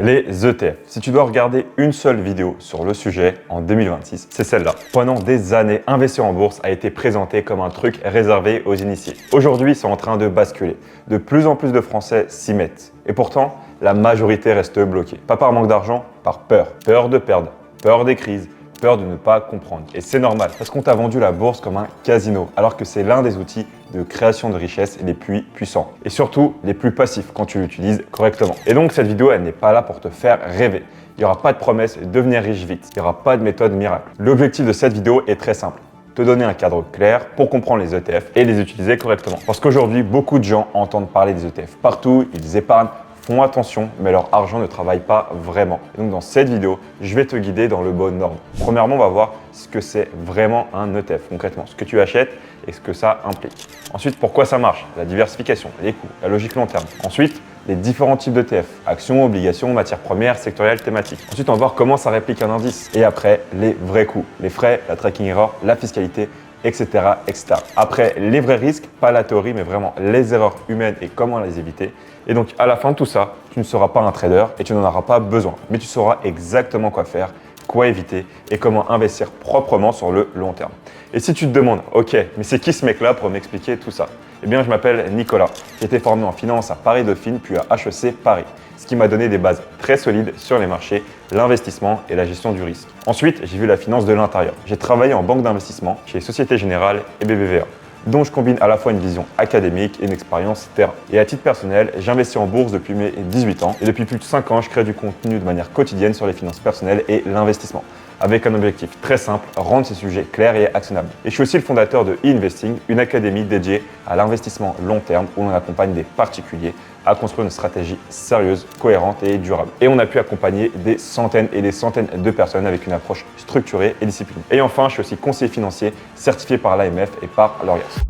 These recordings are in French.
Les ETF. Si tu dois regarder une seule vidéo sur le sujet en 2026, c'est celle-là. Pendant des années, investir en bourse a été présenté comme un truc réservé aux initiés. Aujourd'hui, c'est en train de basculer. De plus en plus de Français s'y mettent. Et pourtant, la majorité reste bloquée. Pas par manque d'argent, par peur. Peur de perdre, peur des crises, peur de ne pas comprendre. Et c'est normal, parce qu'on t'a vendu la bourse comme un casino, alors que c'est l'un des outils de création de richesse les plus puissants. Et surtout, les plus passifs quand tu l'utilises correctement. Et donc, cette vidéo, elle n'est pas là pour te faire rêver. Il n'y aura pas de promesse de devenir riche vite. Il n'y aura pas de méthode miracle. L'objectif de cette vidéo est très simple. Te donner un cadre clair pour comprendre les ETF et les utiliser correctement. Parce qu'aujourd'hui, beaucoup de gens entendent parler des ETF partout, ils épargnent, font attention, mais leur argent ne travaille pas vraiment. Et donc dans cette vidéo, je vais te guider dans le bon ordre. Premièrement, on va voir ce que c'est vraiment un ETF, concrètement, ce que tu achètes et ce que ça implique. Ensuite, pourquoi ça marche, la diversification, les coûts, la logique long terme. Ensuite, les différents types d'ETF, actions, obligations, matières premières, sectorielles, thématiques. Ensuite, on va voir comment ça réplique un indice. Et après, les vrais coûts, les frais, la tracking error, la fiscalité, etc., etc. Après, les vrais risques, pas la théorie, mais vraiment les erreurs humaines et comment les éviter. Et donc, à la fin de tout ça, tu ne seras pas un trader et tu n'en auras pas besoin. Mais tu sauras exactement quoi faire, quoi éviter et comment investir proprement sur le long terme. Et si tu te demandes, ok, mais c'est qui ce mec-là pour m'expliquer tout ça? Eh bien, je m'appelle Nicolas. J'ai été formé en finance à Paris-Dauphine puis à HEC Paris, ce qui m'a donné des bases très solides sur les marchés, l'investissement et la gestion du risque. Ensuite, j'ai vu la finance de l'intérieur. J'ai travaillé en banque d'investissement chez Société Générale et BBVA, dont je combine à la fois une vision académique et une expérience terrain. Et à titre personnel, j'investis en bourse depuis mes 18 ans et depuis plus de 5 ans, je crée du contenu de manière quotidienne sur les finances personnelles et l'investissement, avec un objectif très simple, rendre ces sujets clairs et actionnables. Et je suis aussi le fondateur de e-Investing, une académie dédiée à l'investissement long terme où l'on accompagne des particuliers à construire une stratégie sérieuse, cohérente et durable. Et on a pu accompagner des centaines et des centaines de personnes avec une approche structurée et disciplinée. Et enfin, je suis aussi conseiller financier certifié par l'AMF et par l'ORIAS.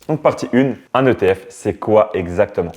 Donc partie 1, un ETF, c'est quoi exactement?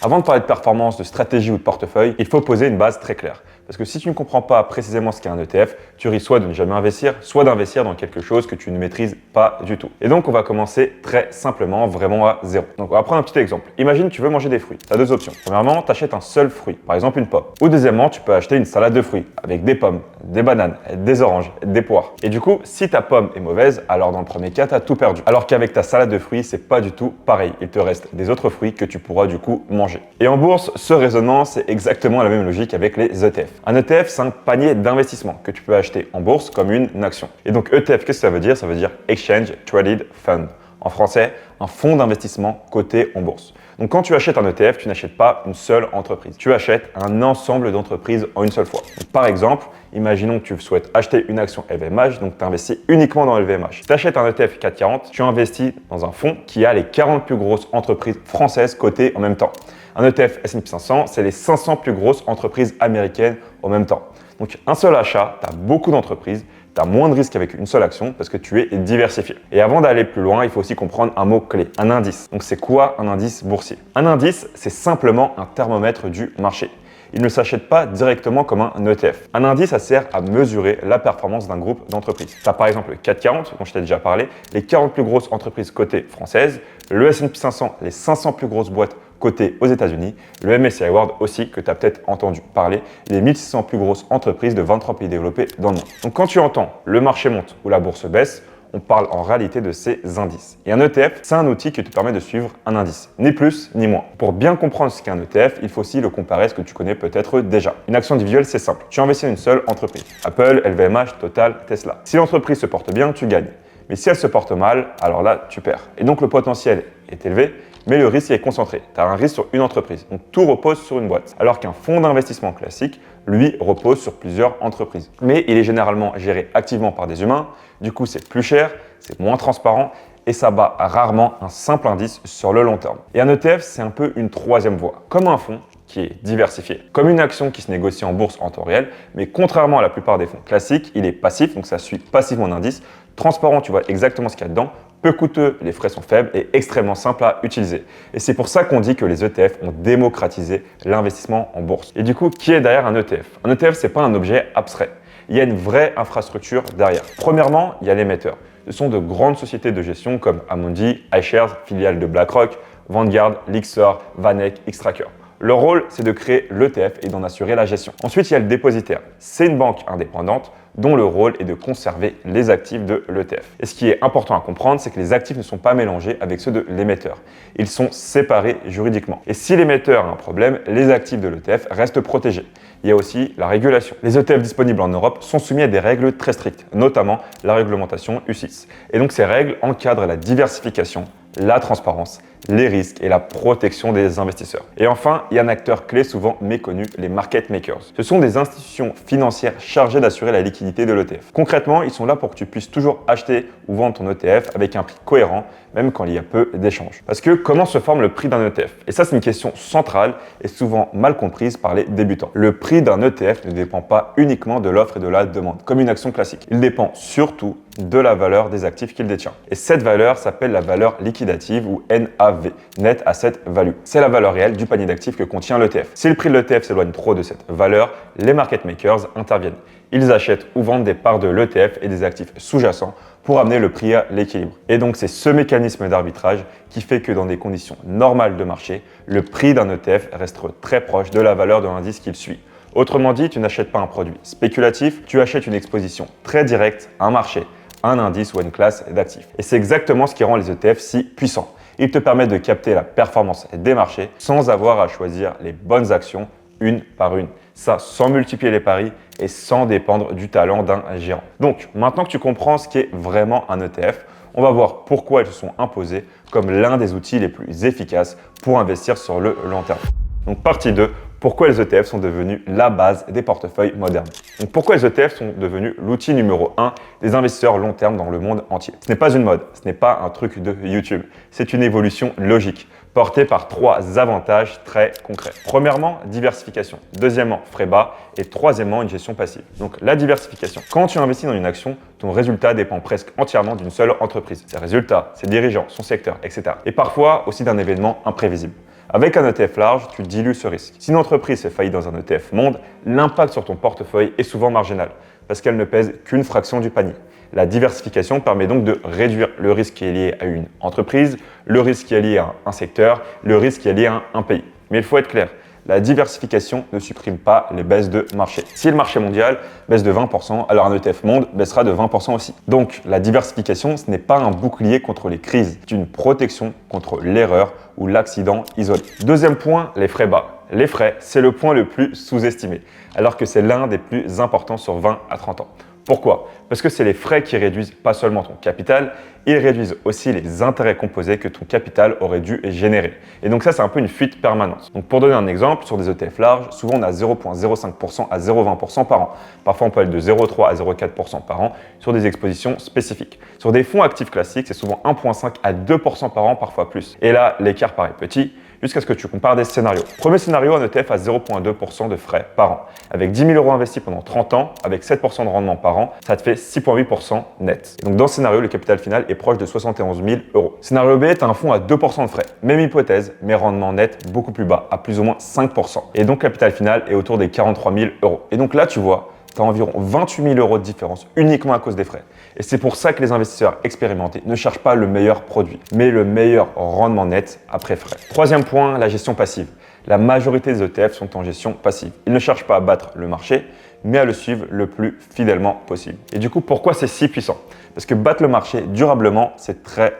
Avant de parler de performance, de stratégie ou de portefeuille, il faut poser une base très claire. Parce que si tu ne comprends pas précisément ce qu'est un ETF, tu risques soit de ne jamais investir, soit d'investir dans quelque chose que tu ne maîtrises pas du tout. Et donc, on va commencer très simplement, vraiment à zéro. Donc, on va prendre un petit exemple. Imagine que tu veux manger des fruits. Tu as deux options. Premièrement, tu achètes un seul fruit, par exemple une pomme. Ou deuxièmement, tu peux acheter une salade de fruits avec des pommes, des bananes, des oranges, des poires. Et du coup, si ta pomme est mauvaise, alors dans le premier cas, tu as tout perdu. Alors qu'avec ta salade de fruits, c'est pas du tout pareil. Il te reste des autres fruits que tu pourras du coup manger. Et en bourse, ce raisonnement, c'est exactement la même logique avec les ETF. Un ETF, c'est un panier d'investissement que tu peux acheter en bourse comme une action. Et donc ETF, qu'est-ce que ça veut dire? Ça veut dire Exchange Traded Fund. En français, un fonds d'investissement coté en bourse. Donc quand tu achètes un ETF, tu n'achètes pas une seule entreprise. Tu achètes un ensemble d'entreprises en une seule fois. Donc, par exemple, imaginons que tu souhaites acheter une action LVMH, donc tu investis uniquement dans LVMH. Si tu achètes un ETF 440, tu investis dans un fonds qui a les 40 plus grosses entreprises françaises cotées en même temps. Un ETF S&P 500, c'est les 500 plus grosses entreprises américaines en même temps. Donc un seul achat, tu as beaucoup d'entreprises, tu as moins de risques avec une seule action parce que tu es diversifié. Et avant d'aller plus loin, il faut aussi comprendre un mot clé, un indice. Donc c'est quoi un indice boursier? Un indice, c'est simplement un thermomètre du marché. Il ne s'achète pas directement comme un ETF. Un indice, ça sert à mesurer la performance d'un groupe d'entreprises. Tu as par exemple le CAC 40, dont je t'ai déjà parlé, les 40 plus grosses entreprises cotées françaises, le S&P 500, les 500 plus grosses boîtes cotées aux États-Unis, le MSCI World aussi, que tu as peut-être entendu parler, les 1600 plus grosses entreprises de 23 pays développés dans le monde. Donc quand tu entends le marché monte ou la bourse baisse, on parle en réalité de ces indices. Et un ETF, c'est un outil qui te permet de suivre un indice, ni plus ni moins. Pour bien comprendre ce qu'est un ETF, il faut aussi le comparer à ce que tu connais peut-être déjà. Une action individuelle, c'est simple. Tu investis dans une seule entreprise. Apple, LVMH, Total, Tesla. Si l'entreprise se porte bien, tu gagnes. Mais si elle se porte mal, alors là, tu perds. Et donc le potentiel est élevé, mais le risque est concentré. Tu as un risque sur une entreprise. Donc tout repose sur une boîte. Alors qu'un fonds d'investissement classique, lui, repose sur plusieurs entreprises. Mais il est généralement géré activement par des humains. Du coup, c'est plus cher, c'est moins transparent et ça bat rarement un simple indice sur le long terme. Et un ETF, c'est un peu une troisième voie, comme un fonds qui est diversifié, comme une action qui se négocie en bourse en temps réel, mais contrairement à la plupart des fonds classiques, il est passif, donc ça suit passivement l'indice, transparent, tu vois exactement ce qu'il y a dedans, peu coûteux, les frais sont faibles et extrêmement simple à utiliser. Et c'est pour ça qu'on dit que les ETF ont démocratisé l'investissement en bourse. Et du coup, qui est derrière un ETF? Un ETF, c'est pas un objet abstrait. Il y a une vraie infrastructure derrière. Premièrement, il y a l'émetteur. Ce sont de grandes sociétés de gestion comme Amundi, iShares, filiale de BlackRock, Vanguard, Lyxor, Vanek, Xtrackers. Leur rôle, c'est de créer l'ETF et d'en assurer la gestion. Ensuite, il y a le dépositaire. C'est une banque indépendante dont le rôle est de conserver les actifs de l'ETF. Et ce qui est important à comprendre, c'est que les actifs ne sont pas mélangés avec ceux de l'émetteur. Ils sont séparés juridiquement. Et si l'émetteur a un problème, les actifs de l'ETF restent protégés. Il y a aussi la régulation. Les ETF disponibles en Europe sont soumis à des règles très strictes, notamment la réglementation UCITS. Et donc ces règles encadrent la diversification, la transparence, les risques et la protection des investisseurs. Et enfin, il y a un acteur clé souvent méconnu, les market makers. Ce sont des institutions financières chargées d'assurer la liquidité de l'ETF. Concrètement, ils sont là pour que tu puisses toujours acheter ou vendre ton ETF avec un prix cohérent, même quand il y a peu d'échanges. Parce que comment se forme le prix d'un ETF? Et ça, c'est une question centrale et souvent mal comprise par les débutants. Le prix d'un ETF ne dépend pas uniquement de l'offre et de la demande, comme une action classique. Il dépend surtout de la valeur des actifs qu'il détient. Et cette valeur s'appelle la valeur liquidative ou NAV, Net Asset Value. C'est la valeur réelle du panier d'actifs que contient l'ETF. Si le prix de l'ETF s'éloigne trop de cette valeur, les market makers interviennent. Ils achètent ou vendent des parts de l'ETF et des actifs sous-jacents pour amener le prix à l'équilibre. Et donc c'est ce mécanisme d'arbitrage qui fait que dans des conditions normales de marché, le prix d'un ETF reste très proche de la valeur de l'indice qu'il suit. Autrement dit, tu n'achètes pas un produit spéculatif, tu achètes une exposition très directe à un marché, un indice ou une classe d'actifs. Et c'est exactement ce qui rend les ETF si puissants. Ils te permettent de capter la performance des marchés sans avoir à choisir les bonnes actions une par une. Ça, sans multiplier les paris et sans dépendre du talent d'un gérant. Donc, maintenant que tu comprends ce qu'est vraiment un ETF, on va voir pourquoi ils se sont imposés comme l'un des outils les plus efficaces pour investir sur le long terme. Donc, partie 2, pourquoi les ETF sont devenus la base des portefeuilles modernes. Donc, pourquoi les ETF sont devenus l'outil numéro 1 des investisseurs long terme dans le monde entier. Ce n'est pas une mode, ce n'est pas un truc de YouTube, c'est une évolution logique, portée par 3 avantages très concrets. Premièrement, diversification. Deuxièmement, frais bas. Et troisièmement, une gestion passive. Donc la diversification. Quand tu investis dans une action, ton résultat dépend presque entièrement d'une seule entreprise. Ses résultats, ses dirigeants, son secteur, etc. Et parfois aussi d'un événement imprévisible. Avec un ETF large, tu dilues ce risque. Si une entreprise fait faillite dans un ETF monde, l'impact sur ton portefeuille est souvent marginal, parce qu'elle ne pèse qu'une fraction du panier. La diversification permet donc de réduire le risque qui est lié à une entreprise, le risque qui est lié à un secteur, le risque qui est lié à un pays. Mais il faut être clair, la diversification ne supprime pas les baisses de marché. Si le marché mondial baisse de 20%, alors un ETF monde baissera de 20% aussi. Donc la diversification, ce n'est pas un bouclier contre les crises, c'est une protection contre l'erreur ou l'accident isolé. Deuxième point, les frais bas. Les frais, c'est le point le plus sous-estimé, alors que c'est l'un des plus importants sur 20 à 30 ans. Pourquoi? Parce que c'est les frais qui réduisent pas seulement ton capital, ils réduisent aussi les intérêts composés que ton capital aurait dû générer. Et donc ça, c'est un peu une fuite permanente. Donc pour donner un exemple, sur des ETF larges, souvent on a 0,05% à 0,20% par an. Parfois on peut aller de 0,3 à 0,4% par an sur des expositions spécifiques. Sur des fonds actifs classiques, c'est souvent 1,5 à 2% par an, parfois plus. Et là, l'écart paraît petit, jusqu'à ce que tu compares des scénarios. Premier scénario, un ETF à 0,2% de frais par an. Avec 10 000 € investis pendant 30 ans, avec 7% de rendement par an, ça te fait 6,8% net. Et donc dans ce scénario, le capital final est proche de 71 000 €. Scénario B, tu as un fonds à 2% de frais. Même hypothèse, mais rendement net beaucoup plus bas, à plus ou moins 5%. Et donc capital final est autour des 43 000 €. Et donc là, tu vois, tu as environ 28 000 € de différence uniquement à cause des frais. Et c'est pour ça que les investisseurs expérimentés ne cherchent pas le meilleur produit, mais le meilleur rendement net après frais. Troisième point, la gestion passive. La majorité des ETF sont en gestion passive. Ils ne cherchent pas à battre le marché, mais à le suivre le plus fidèlement possible. Et du coup, pourquoi c'est si puissant? Parce que battre le marché durablement, c'est très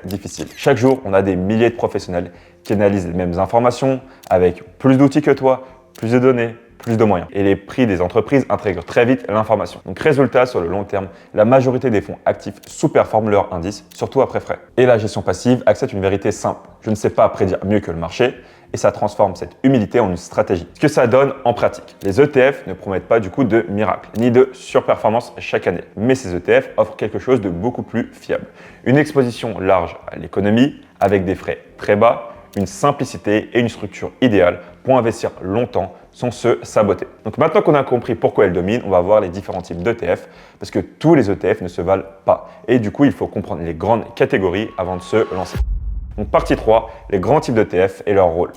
difficile. Chaque jour, on a des milliers de professionnels qui analysent les mêmes informations avec plus d'outils que toi, plus de données, plus de moyens. Et les prix des entreprises intègrent très vite l'information. Donc résultat, sur le long terme, la majorité des fonds actifs sous-performent leur indice, surtout après frais. Et la gestion passive accepte une vérité simple. Je ne sais pas prédire mieux que le marché, et ça transforme cette humilité en une stratégie. Ce que ça donne en pratique. Les ETF ne promettent pas du coup de miracle, ni de surperformance chaque année. Mais ces ETF offrent quelque chose de beaucoup plus fiable. Une exposition large à l'économie, avec des frais très bas, une simplicité et une structure idéale pour investir longtemps sans se saboter. Donc maintenant qu'on a compris pourquoi elles dominent, on va voir les différents types d'ETF parce que tous les ETF ne se valent pas. Et du coup, il faut comprendre les grandes catégories avant de se lancer. Donc partie 3, les grands types d'ETF et leur rôle.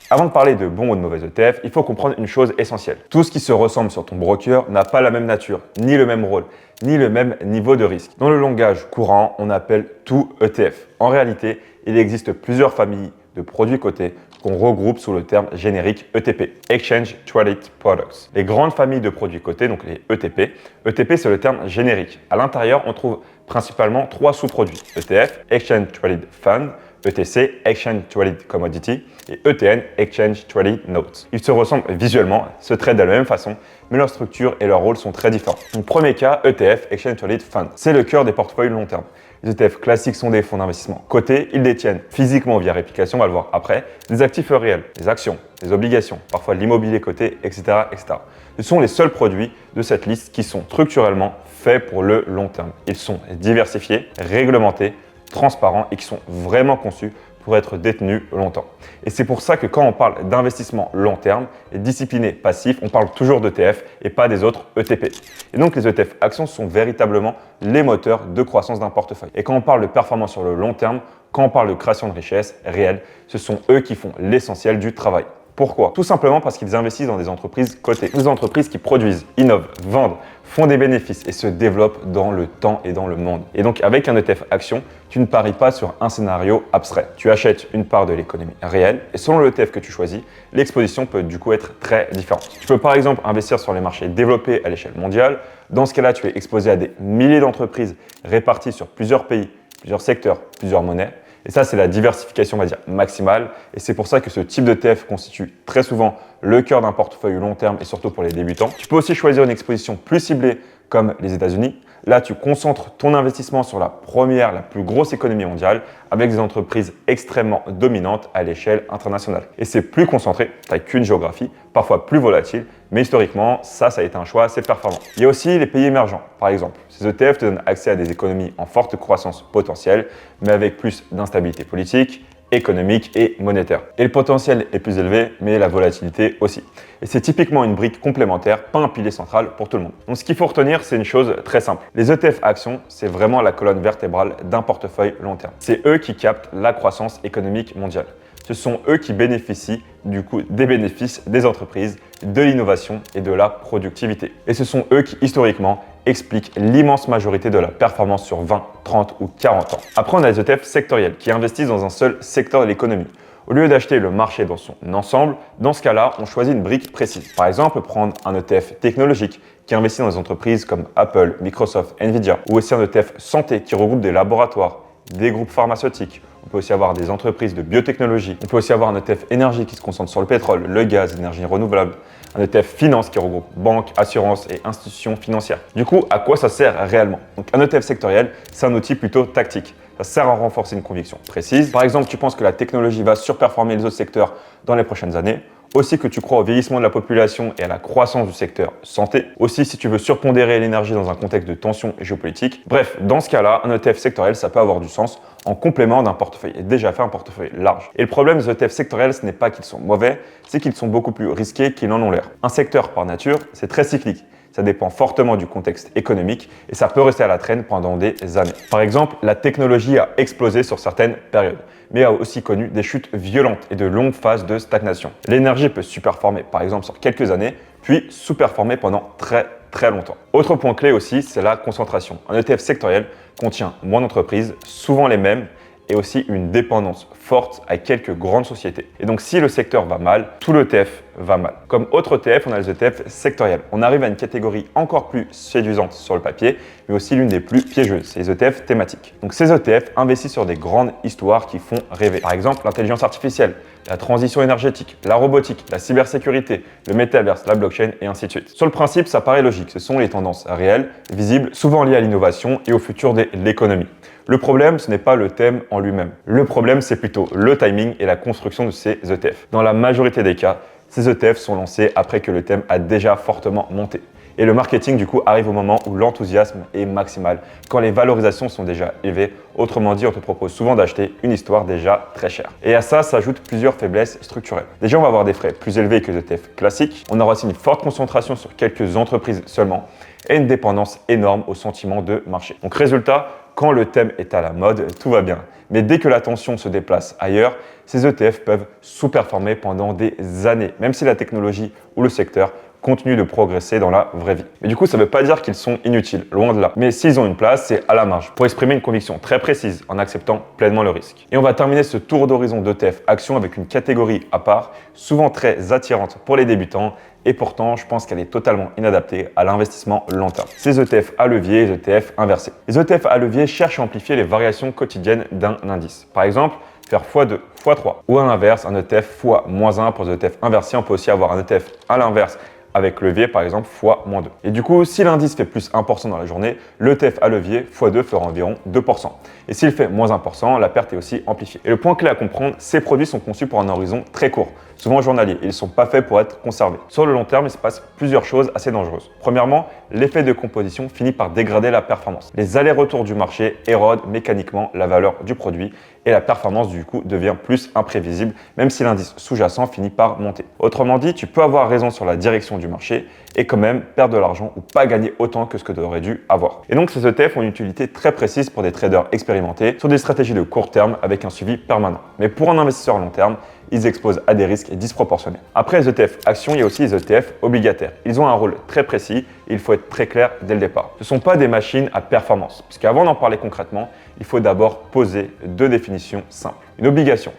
Avant de parler de bons ou de mauvais ETF, il faut comprendre une chose essentielle. Tout ce qui se ressemble sur ton broker n'a pas la même nature, ni le même rôle, ni le même niveau de risque. Dans le langage courant, on appelle tout ETF. En réalité, il existe plusieurs familles de produits cotés qu'on regroupe sous le terme générique ETP, Exchange Traded Products. Les grandes familles de produits cotés, donc les ETP. ETP, c'est le terme générique. À l'intérieur, on trouve principalement 3 sous-produits. ETF, Exchange Traded Fund, ETC, Exchange Traded Commodity, et ETN, Exchange Traded Notes. Ils se ressemblent visuellement, se traitent de la même façon, mais leur structure et leur rôle sont très différents. Donc, premier cas, ETF, Exchange Traded Fund. C'est le cœur des portefeuilles long terme. Les ETF classiques sont des fonds d'investissement cotés, ils détiennent physiquement via réplication, on va le voir après, des actifs réels, des actions, des obligations, parfois de l'immobilier coté, etc., etc. Ce sont les seuls produits de cette liste qui sont structurellement faits pour le long terme. Ils sont diversifiés, réglementés, transparents et qui sont vraiment conçus pour être détenus longtemps. Et c'est pour ça que quand on parle d'investissement long terme et discipliné passif, on parle toujours d'ETF et pas des autres ETP. Et donc les ETF actions sont véritablement les moteurs de croissance d'un portefeuille. Et quand on parle de performance sur le long terme, quand on parle de création de richesse réelle, ce sont eux qui font l'essentiel du travail. Pourquoi? Tout simplement parce qu'ils investissent dans des entreprises cotées, des entreprises qui produisent, innovent, vendent, font des bénéfices et se développent dans le temps et dans le monde. Et donc avec un ETF action, tu ne paries pas sur un scénario abstrait. Tu achètes une part de l'économie réelle et selon le ETF que tu choisis, l'exposition peut du coup être très différente. Tu peux par exemple investir sur les marchés développés à l'échelle mondiale. Dans ce cas-là, tu es exposé à des milliers d'entreprises réparties sur plusieurs pays, plusieurs secteurs, plusieurs monnaies. Et ça, c'est la diversification, on va dire, maximale. Et c'est pour ça que ce type d'ETF constitue très souvent le cœur d'un portefeuille long terme et surtout pour les débutants. Tu peux aussi choisir une exposition plus ciblée comme les États-Unis. Là, tu concentres ton investissement sur la première, la plus grosse économie mondiale avec des entreprises extrêmement dominantes à l'échelle internationale. Et c'est plus concentré, tu n'as qu'une géographie, parfois plus volatile, mais historiquement, ça a été un choix assez performant. Il y a aussi les pays émergents, par exemple. Ces ETF te donnent accès à des économies en forte croissance potentielle, mais avec plus d'instabilité politique, économique et monétaire. Et le potentiel est plus élevé, mais la volatilité aussi. Et c'est typiquement une brique complémentaire, pas un pilier central pour tout le monde. Donc ce qu'il faut retenir, c'est une chose très simple. Les ETF actions, c'est vraiment la colonne vertébrale d'un portefeuille long terme. C'est eux qui captent la croissance économique mondiale. Ce sont eux qui bénéficient du coup des bénéfices des entreprises, de l'innovation et de la productivité. Et ce sont eux qui, historiquement, expliquent l'immense majorité de la performance sur 20, 30 ou 40 ans. Après, on a les ETF sectoriels qui investissent dans un seul secteur de l'économie. Au lieu d'acheter le marché dans son ensemble, dans ce cas-là, on choisit une brique précise. Par exemple, prendre un ETF technologique qui investit dans des entreprises comme Apple, Microsoft, Nvidia, ou aussi un ETF santé qui regroupe des laboratoires, des groupes pharmaceutiques. On peut aussi avoir des entreprises de biotechnologie. On peut aussi avoir un ETF énergie qui se concentre sur le pétrole, le gaz, l'énergie renouvelable. Un ETF finance qui regroupe banques, assurances et institutions financières. Du coup, à quoi ça sert réellement? Donc, un ETF sectoriel, c'est un outil plutôt tactique. Ça sert à renforcer une conviction précise. Par exemple, tu penses que la technologie va surperformer les autres secteurs dans les prochaines années. Aussi que tu crois au vieillissement de la population et à la croissance du secteur santé. Aussi si tu veux surpondérer l'énergie dans un contexte de tension géopolitique. Bref, dans ce cas-là, un ETF sectoriel, ça peut avoir du sens en complément d'un portefeuille et déjà fait un portefeuille large. Et le problème des ETF sectoriels, ce n'est pas qu'ils sont mauvais, c'est qu'ils sont beaucoup plus risqués qu'ils n'en ont l'air. Un secteur par nature, c'est très cyclique. Ça dépend fortement du contexte économique et ça peut rester à la traîne pendant des années. Par exemple, la technologie a explosé sur certaines périodes, mais a aussi connu des chutes violentes et de longues phases de stagnation. L'énergie peut superformer par exemple sur quelques années, puis sous-performer pendant très longtemps. Autre point clé aussi, c'est la concentration. Un ETF sectoriel contient moins d'entreprises, souvent les mêmes, et aussi une dépendance forte à quelques grandes sociétés. Et donc si le secteur va mal, tout l'ETF va mal. Comme autre ETF, on a les ETF sectoriels. On arrive à une catégorie encore plus séduisante sur le papier, mais aussi l'une des plus piégeuses, c'est les ETF thématiques. Donc ces ETF investissent sur des grandes histoires qui font rêver. Par exemple, l'intelligence artificielle, la transition énergétique, la robotique, la cybersécurité, le métaverse, la blockchain et ainsi de suite. Sur le principe, ça paraît logique. Ce sont les tendances réelles, visibles, souvent liées à l'innovation et au futur de l'économie. Le problème, ce n'est pas le thème en lui-même. Le problème, c'est plutôt le timing et la construction de ces ETF. Dans la majorité des cas, ces ETF sont lancés après que le thème a déjà fortement monté. Et le marketing, du coup, arrive au moment où l'enthousiasme est maximal, quand les valorisations sont déjà élevées. Autrement dit, on te propose souvent d'acheter une histoire déjà très chère. Et à ça s'ajoutent plusieurs faiblesses structurelles. Déjà, on va avoir des frais plus élevés que les ETF classiques. On aura aussi une forte concentration sur quelques entreprises seulement et une dépendance énorme au sentiment de marché. Donc résultat, quand le thème est à la mode, tout va bien. Mais dès que l'attention se déplace ailleurs, ces ETF peuvent sous-performer pendant des années, même si la technologie ou le secteur continuent de progresser dans la vraie vie. Mais du coup, ça ne veut pas dire qu'ils sont inutiles, loin de là. Mais s'ils ont une place, c'est à la marge, pour exprimer une conviction très précise en acceptant pleinement le risque. Et on va terminer ce tour d'horizon d'ETF actions avec une catégorie à part, souvent très attirante pour les débutants, et pourtant, je pense qu'elle est totalement inadaptée à l'investissement long terme. Ces ETF à levier et les ETF inversés. Les ETF à levier cherchent à amplifier les variations quotidiennes d'un indice. Par exemple, faire x2, x3. Ou à l'inverse, un ETF x-1 pour les ETF inversés. On peut aussi avoir un ETF à l'inverse avec levier, par exemple, x-2. Et du coup, si l'indice fait plus 1% dans la journée, l'ETF à levier x2 fera environ 2%. Et s'il fait moins 1%, la perte est aussi amplifiée. Et le point clé à comprendre, ces produits sont conçus pour un horizon très court, souvent journalier. Ils ne sont pas faits pour être conservés. Sur le long terme, il se passe plusieurs choses assez dangereuses. Premièrement, l'effet de composition finit par dégrader la performance. Les allers-retours du marché érodent mécaniquement la valeur du produit et la performance du coup devient plus imprévisible, même si l'indice sous-jacent finit par monter. Autrement dit, tu peux avoir raison sur la direction du marché et quand même perdre de l'argent ou pas gagner autant que ce que tu aurais dû avoir. Et donc ces ETF ont une utilité très précise pour des traders expérimentés sur des stratégies de court terme avec un suivi permanent. Mais pour un investisseur long terme, ils exposent à des risques disproportionnés. Après les ETF actions, il y a aussi les ETF obligataires. Ils ont un rôle très précis et il faut être très clair dès le départ. Ce ne sont pas des machines à performance, puisqu'avant d'en parler concrètement, il faut d'abord poser deux définitions simples. Une obligation,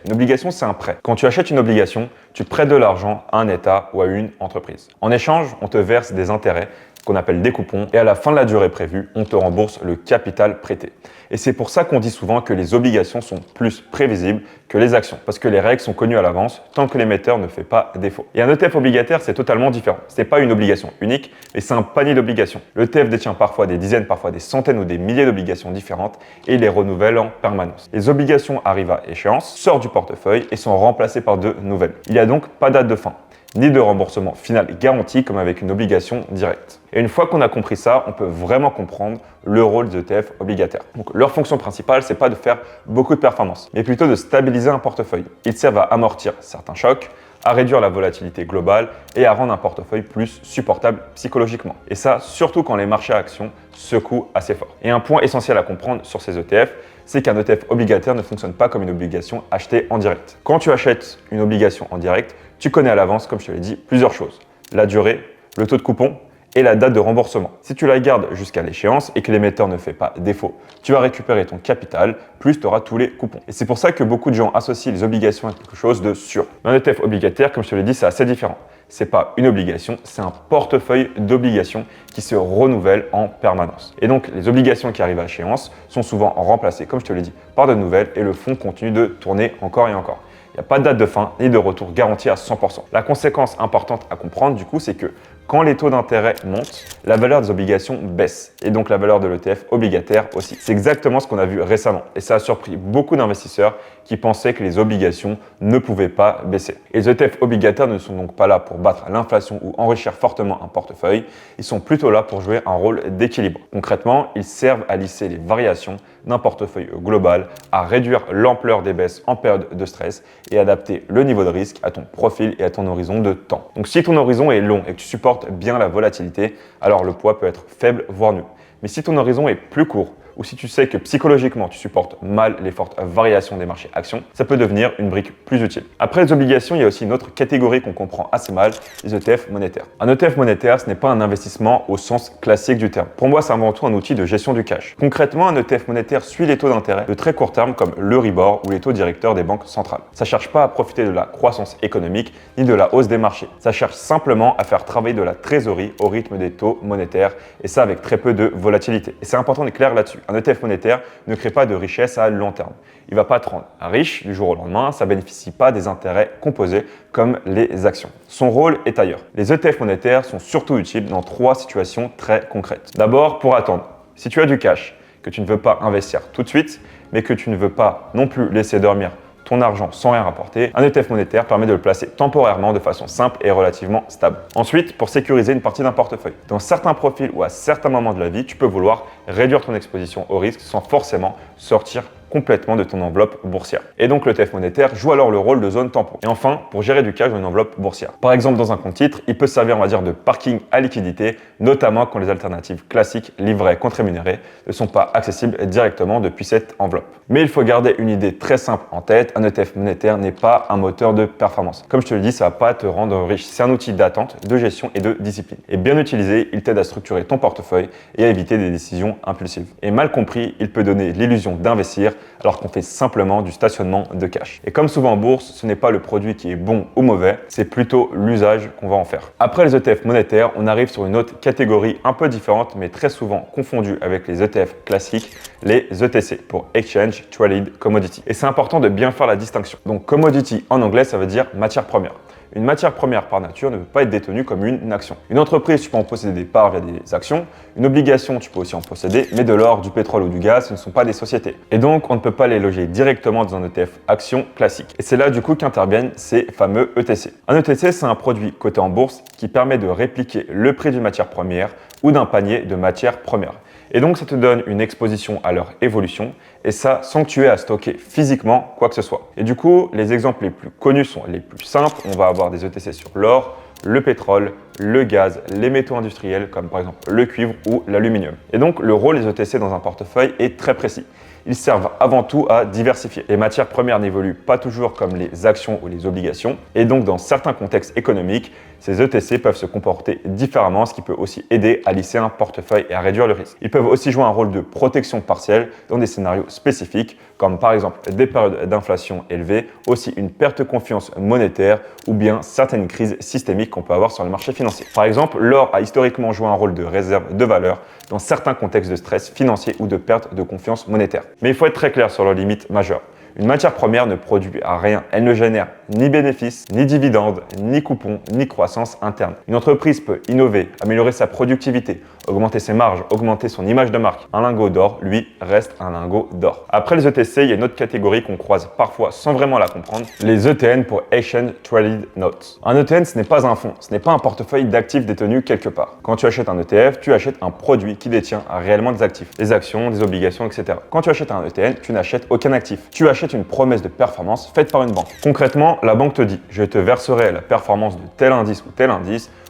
c'est un prêt. Quand tu achètes une obligation, tu prêtes de l'argent à un État ou à une entreprise. En échange, on te verse des intérêts qu'on appelle des coupons et à la fin de la durée prévue, on te rembourse le capital prêté. Et c'est pour ça qu'on dit souvent que les obligations sont plus prévisibles que les actions, parce que les règles sont connues à l'avance tant que l'émetteur ne fait pas défaut. Et un ETF obligataire, c'est totalement différent. Ce n'est pas une obligation unique, mais c'est un panier d'obligations. L'ETF détient parfois des dizaines, parfois des centaines ou des milliers d'obligations différentes et il les renouvelle en permanence. Les obligations arrivent à échéance, sortent du portefeuille et sont remplacées par de nouvelles. Il n'y a donc pas date de fin, ni de remboursement final garanti comme avec une obligation directe. Et une fois qu'on a compris ça, on peut vraiment comprendre le rôle des ETF obligataires. Donc leur fonction principale, c'est pas de faire beaucoup de performances, mais plutôt de stabiliser un portefeuille. Ils servent à amortir certains chocs, à réduire la volatilité globale et à rendre un portefeuille plus supportable psychologiquement. Et ça, surtout quand les marchés actions secouent assez fort. Et un point essentiel à comprendre sur ces ETF, c'est qu'un ETF obligataire ne fonctionne pas comme une obligation achetée en direct. Quand tu achètes une obligation en direct, tu connais à l'avance, comme je te l'ai dit, plusieurs choses. La durée, le taux de coupon et la date de remboursement. Si tu la gardes jusqu'à l'échéance et que l'émetteur ne fait pas défaut, tu vas récupérer ton capital, plus tu auras tous les coupons. Et c'est pour ça que beaucoup de gens associent les obligations à quelque chose de sûr. Mais un ETF obligataire, comme je te l'ai dit, c'est assez différent. C'est pas une obligation, c'est un portefeuille d'obligations qui se renouvelle en permanence. Et donc, les obligations qui arrivent à échéance sont souvent remplacées, comme je te l'ai dit, par de nouvelles et le fonds continue de tourner encore et encore. Il n'y a pas de date de fin ni de retour garanti à 100%. La conséquence importante à comprendre, du coup, c'est que quand les taux d'intérêt montent, la valeur des obligations baisse et donc la valeur de l'ETF obligataire aussi. C'est exactement ce qu'on a vu récemment et ça a surpris beaucoup d'investisseurs qui pensaient que les obligations ne pouvaient pas baisser. Et les ETF obligataires ne sont donc pas là pour battre l'inflation ou enrichir fortement un portefeuille, ils sont plutôt là pour jouer un rôle d'équilibre. Concrètement, ils servent à lisser les variations d'un portefeuille global, à réduire l'ampleur des baisses en période de stress et adapter le niveau de risque à ton profil et à ton horizon de temps. Donc si ton horizon est long et que tu supportes bien la volatilité, alors le poids peut être faible, voire nul. Mais si ton horizon est plus court, ou si tu sais que psychologiquement tu supportes mal les fortes variations des marchés actions, ça peut devenir une brique plus utile. Après les obligations, il y a aussi une autre catégorie qu'on comprend assez mal, les ETF monétaires. Un ETF monétaire, ce n'est pas un investissement au sens classique du terme. Pour moi, c'est avant tout un outil de gestion du cash. Concrètement, un ETF monétaire suit les taux d'intérêt de très court terme comme l'Euribor ou les taux directeurs des banques centrales. Ça ne cherche pas à profiter de la croissance économique ni de la hausse des marchés. Ça cherche simplement à faire travailler de la trésorerie au rythme des taux monétaires et ça avec très peu de volatilité. Et c'est important d'être clair là-dessus. Un ETF monétaire ne crée pas de richesse à long terme. Il ne va pas te rendre riche du jour au lendemain, ça ne bénéficie pas des intérêts composés comme les actions. Son rôle est ailleurs. Les ETF monétaires sont surtout utiles dans trois situations très concrètes. D'abord, pour attendre. Si tu as du cash que tu ne veux pas investir tout de suite, mais que tu ne veux pas non plus laisser dormir ton argent sans rien rapporter, un ETF monétaire permet de le placer temporairement de façon simple et relativement stable. Ensuite, pour sécuriser une partie d'un portefeuille. Dans certains profils ou à certains moments de la vie, tu peux vouloir réduire ton exposition au risque sans forcément sortir complètement de ton enveloppe boursière. Et donc l'ETF monétaire joue alors le rôle de zone tampon. Et enfin, pour gérer du cash dans une enveloppe boursière. Par exemple, dans un compte titre, il peut servir, on va dire, de parking à liquidité, notamment quand les alternatives classiques, livrets, compte rémunérés, ne sont pas accessibles directement depuis cette enveloppe. Mais il faut garder une idée très simple en tête, un ETF monétaire n'est pas un moteur de performance. Comme je te le dis, ça ne va pas te rendre riche. C'est un outil d'attente, de gestion et de discipline. Et bien utilisé, il t'aide à structurer ton portefeuille et à éviter des décisions impulsives. Et mal compris, il peut donner l'illusion d'investir alors qu'on fait simplement du stationnement de cash. Et comme souvent en bourse, ce n'est pas le produit qui est bon ou mauvais, c'est plutôt l'usage qu'on va en faire. Après les ETF monétaires, on arrive sur une autre catégorie un peu différente, mais très souvent confondue avec les ETF classiques, les ETC, pour Exchange Traded Commodity. Et c'est important de bien faire la distinction. Donc commodity en anglais, ça veut dire matière première. Une matière première par nature ne peut pas être détenue comme une action. Une entreprise, tu peux en posséder des parts via des actions. Une obligation, tu peux aussi en posséder, mais de l'or, du pétrole ou du gaz, ce ne sont pas des sociétés. Et donc, on ne peut pas les loger directement dans un ETF action classique. Et c'est là du coup qu'interviennent ces fameux ETC. Un ETC, c'est un produit coté en bourse qui permet de répliquer le prix d'une matière première ou d'un panier de matières premières. Et donc, ça te donne une exposition à leur évolution et ça sans que tu aies à stocker physiquement quoi que ce soit. Et du coup, les exemples les plus connus sont les plus simples. On va avoir des ETC sur l'or, le pétrole, le gaz, les métaux industriels comme par exemple le cuivre ou l'aluminium. Et donc, le rôle des ETC dans un portefeuille est très précis. Ils servent avant tout à diversifier. Les matières premières n'évoluent pas toujours comme les actions ou les obligations. Et donc, dans certains contextes économiques, ces ETC peuvent se comporter différemment, ce qui peut aussi aider à lisser un portefeuille et à réduire le risque. Ils peuvent aussi jouer un rôle de protection partielle dans des scénarios spécifiques, comme par exemple des périodes d'inflation élevée, aussi une perte de confiance monétaire ou bien certaines crises systémiques qu'on peut avoir sur le marché financier. Par exemple, l'or a historiquement joué un rôle de réserve de valeur dans certains contextes de stress financier ou de perte de confiance monétaire. Mais il faut être très clair sur leurs limites majeures. Une matière première ne produit rien, elle ne génère ni bénéfices, ni dividendes, ni coupons, ni croissance interne. Une entreprise peut innover, améliorer sa productivité, augmenter ses marges, augmenter son image de marque. Un lingot d'or, lui, reste un lingot d'or. Après les ETC, il y a une autre catégorie qu'on croise parfois sans vraiment la comprendre, les ETN pour Exchange Traded Notes. Un ETN, ce n'est pas un fonds, ce n'est pas un portefeuille d'actifs détenus quelque part. Quand tu achètes un ETF, tu achètes un produit qui détient réellement des actifs, des actions, des obligations, etc. Quand tu achètes un ETN, tu n'achètes aucun actif. Tu achètes une promesse de performance faite par une banque. Concrètement, la banque te dit « je te verserai la performance de tel indice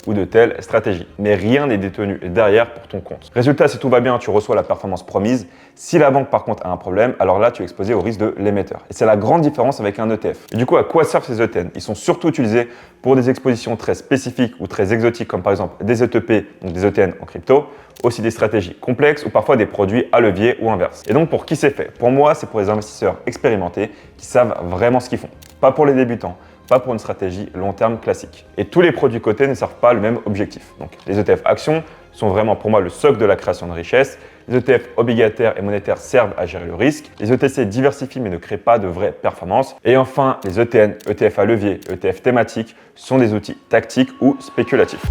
ou de telle stratégie ». Mais rien n'est détenu derrière pour ton compte. Résultat, si tout va bien, tu reçois la performance promise. Si la banque par contre a un problème, alors là tu es exposé au risque de l'émetteur. Et c'est la grande différence avec un ETF. Et du coup, à quoi servent ces ETN? Ils sont surtout utilisés pour des expositions très spécifiques ou très exotiques comme par exemple des ETP, donc des ETN en crypto, aussi des stratégies complexes ou parfois des produits à levier ou inverse. Et donc pour qui c'est fait? Pour moi, c'est pour les investisseurs expérimentés qui savent vraiment ce qu'ils font. Pas pour les débutants, pas pour une stratégie long terme classique. Et tous les produits cotés ne servent pas le même objectif. Donc les ETF actions sont vraiment pour moi le socle de la création de richesse. Les ETF obligataires et monétaires servent à gérer le risque. Les ETC diversifient mais ne créent pas de vraies performances. Et enfin, les ETN, ETF à levier, ETF thématiques sont des outils tactiques ou spéculatifs.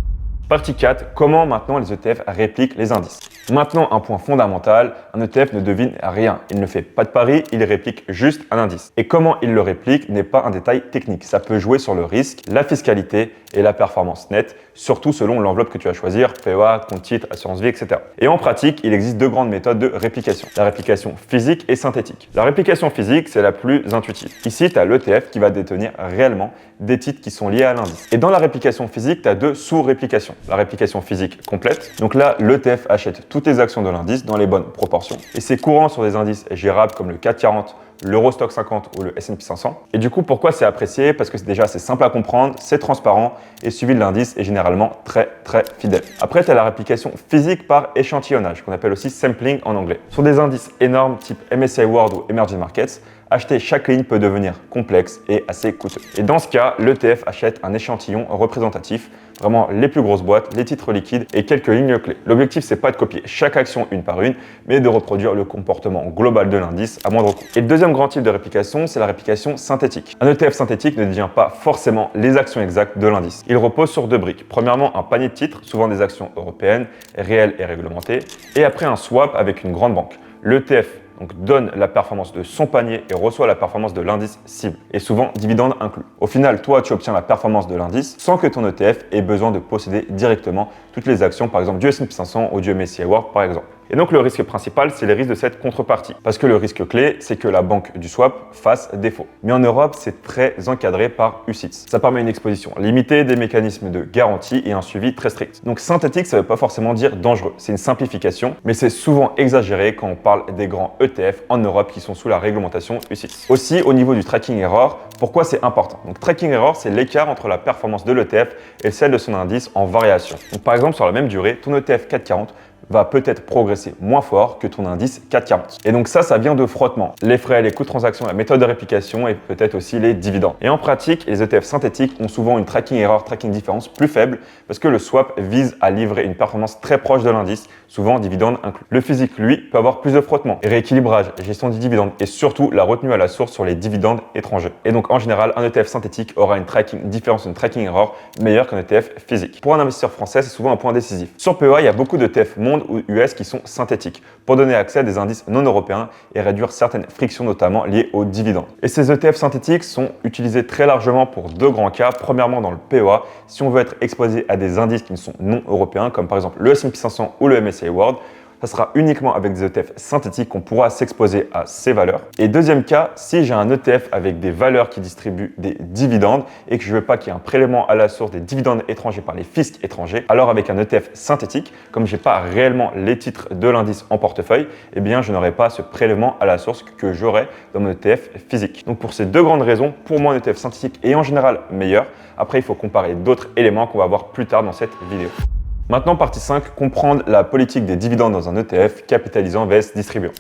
Partie 4, comment maintenant les ETF répliquent les indices. Maintenant, un point fondamental, un ETF ne devine rien. Il ne fait pas de pari, il réplique juste un indice. Et comment il le réplique n'est pas un détail technique. Ça peut jouer sur le risque, la fiscalité et la performance nette, surtout selon l'enveloppe que tu vas choisir, PEA, compte titre, assurance vie, etc. Et en pratique, il existe deux grandes méthodes de réplication. La réplication physique et synthétique. La réplication physique, c'est la plus intuitive. Ici, tu as l'ETF qui va détenir réellement des titres qui sont liés à l'indice. Et dans la réplication physique, tu as deux sous-réplications. La réplication physique complète. Donc là, l'ETF achète toutes les actions de l'indice dans les bonnes proportions. Et c'est courant sur des indices gérables comme le CAC 40, l'Eurostock 50 ou le S&P 500. Et du coup, pourquoi c'est apprécié? Parce que déjà, c'est simple à comprendre, c'est transparent et suivi de l'indice est généralement très fidèle. Après, tu as la réplication physique par échantillonnage, qu'on appelle aussi sampling en anglais. Sur des indices énormes type MSCI World ou Emerging Markets, acheter chaque ligne peut devenir complexe et assez coûteux. Et dans ce cas, l'ETF achète un échantillon représentatif, vraiment les plus grosses boîtes, les titres liquides et quelques lignes clés. L'objectif, c'est pas de copier chaque action une par une, mais de reproduire le comportement global de l'indice à moindre coût. Et le deuxième grand type de réplication, c'est la réplication synthétique. Un ETF synthétique ne devient pas forcément les actions exactes de l'indice. Il repose sur deux briques. Premièrement, un panier de titres, souvent des actions européennes, réelles et réglementées, et après un swap avec une grande banque. L'ETF donne la performance de son panier et reçoit la performance de l'indice cible, et souvent dividende inclus. Au final, toi, tu obtiens la performance de l'indice sans que ton ETF ait besoin de posséder directement toutes les actions, par exemple du S&P 500 ou du MSCI World, par exemple. Et donc le risque principal, c'est les risques de cette contrepartie. Parce que le risque clé, c'est que la banque du swap fasse défaut. Mais en Europe, c'est très encadré par UCITS. Ça permet une exposition limitée, des mécanismes de garantie et un suivi très strict. Donc synthétique, ça ne veut pas forcément dire dangereux. C'est une simplification, mais c'est souvent exagéré quand on parle des grands ETF en Europe qui sont sous la réglementation UCITS. Aussi, au niveau du tracking error, pourquoi c'est important? Donc tracking error, c'est l'écart entre la performance de l'ETF et celle de son indice en variation. Donc par exemple, sur la même durée, ton ETF 440 va peut-être progresser moins fort que ton indice 440. Et donc ça vient de frottement. Les frais, les coûts de transaction, la méthode de réplication et peut-être aussi les dividendes. Et en pratique, les ETF synthétiques ont souvent une tracking error, tracking difference plus faible parce que le swap vise à livrer une performance très proche de l'indice, souvent dividende inclus. Le physique, lui, peut avoir plus de frottement, rééquilibrage, gestion du dividende et surtout la retenue à la source sur les dividendes étrangers. Et donc en général, un ETF synthétique aura une tracking différence, une tracking error meilleure qu'un ETF physique. Pour un investisseur français, c'est souvent un point décisif. Sur PEA, il y a beaucoup d'ETF monde ou US qui sont synthétiques pour donner accès à des indices non européens et réduire certaines frictions notamment liées aux dividendes. Et ces ETF synthétiques sont utilisés très largement pour deux grands cas. Premièrement, dans le PEA, si on veut être exposé à des indices qui ne sont non européens, comme par exemple le S&P 500 ou le MSCI World, ça sera uniquement avec des ETF synthétiques qu'on pourra s'exposer à ces valeurs. Et deuxième cas, si j'ai un ETF avec des valeurs qui distribuent des dividendes et que je ne veux pas qu'il y ait un prélèvement à la source des dividendes étrangers par les fiscs étrangers, alors avec un ETF synthétique, comme je n'ai pas réellement les titres de l'indice en portefeuille, eh bien je n'aurai pas ce prélèvement à la source que j'aurai dans mon ETF physique. Donc pour ces deux grandes raisons, pour moi un ETF synthétique est en général meilleur. Après, il faut comparer d'autres éléments qu'on va voir plus tard dans cette vidéo. Maintenant, partie 5, comprendre la politique des dividendes dans un ETF capitalisant vs distribuant.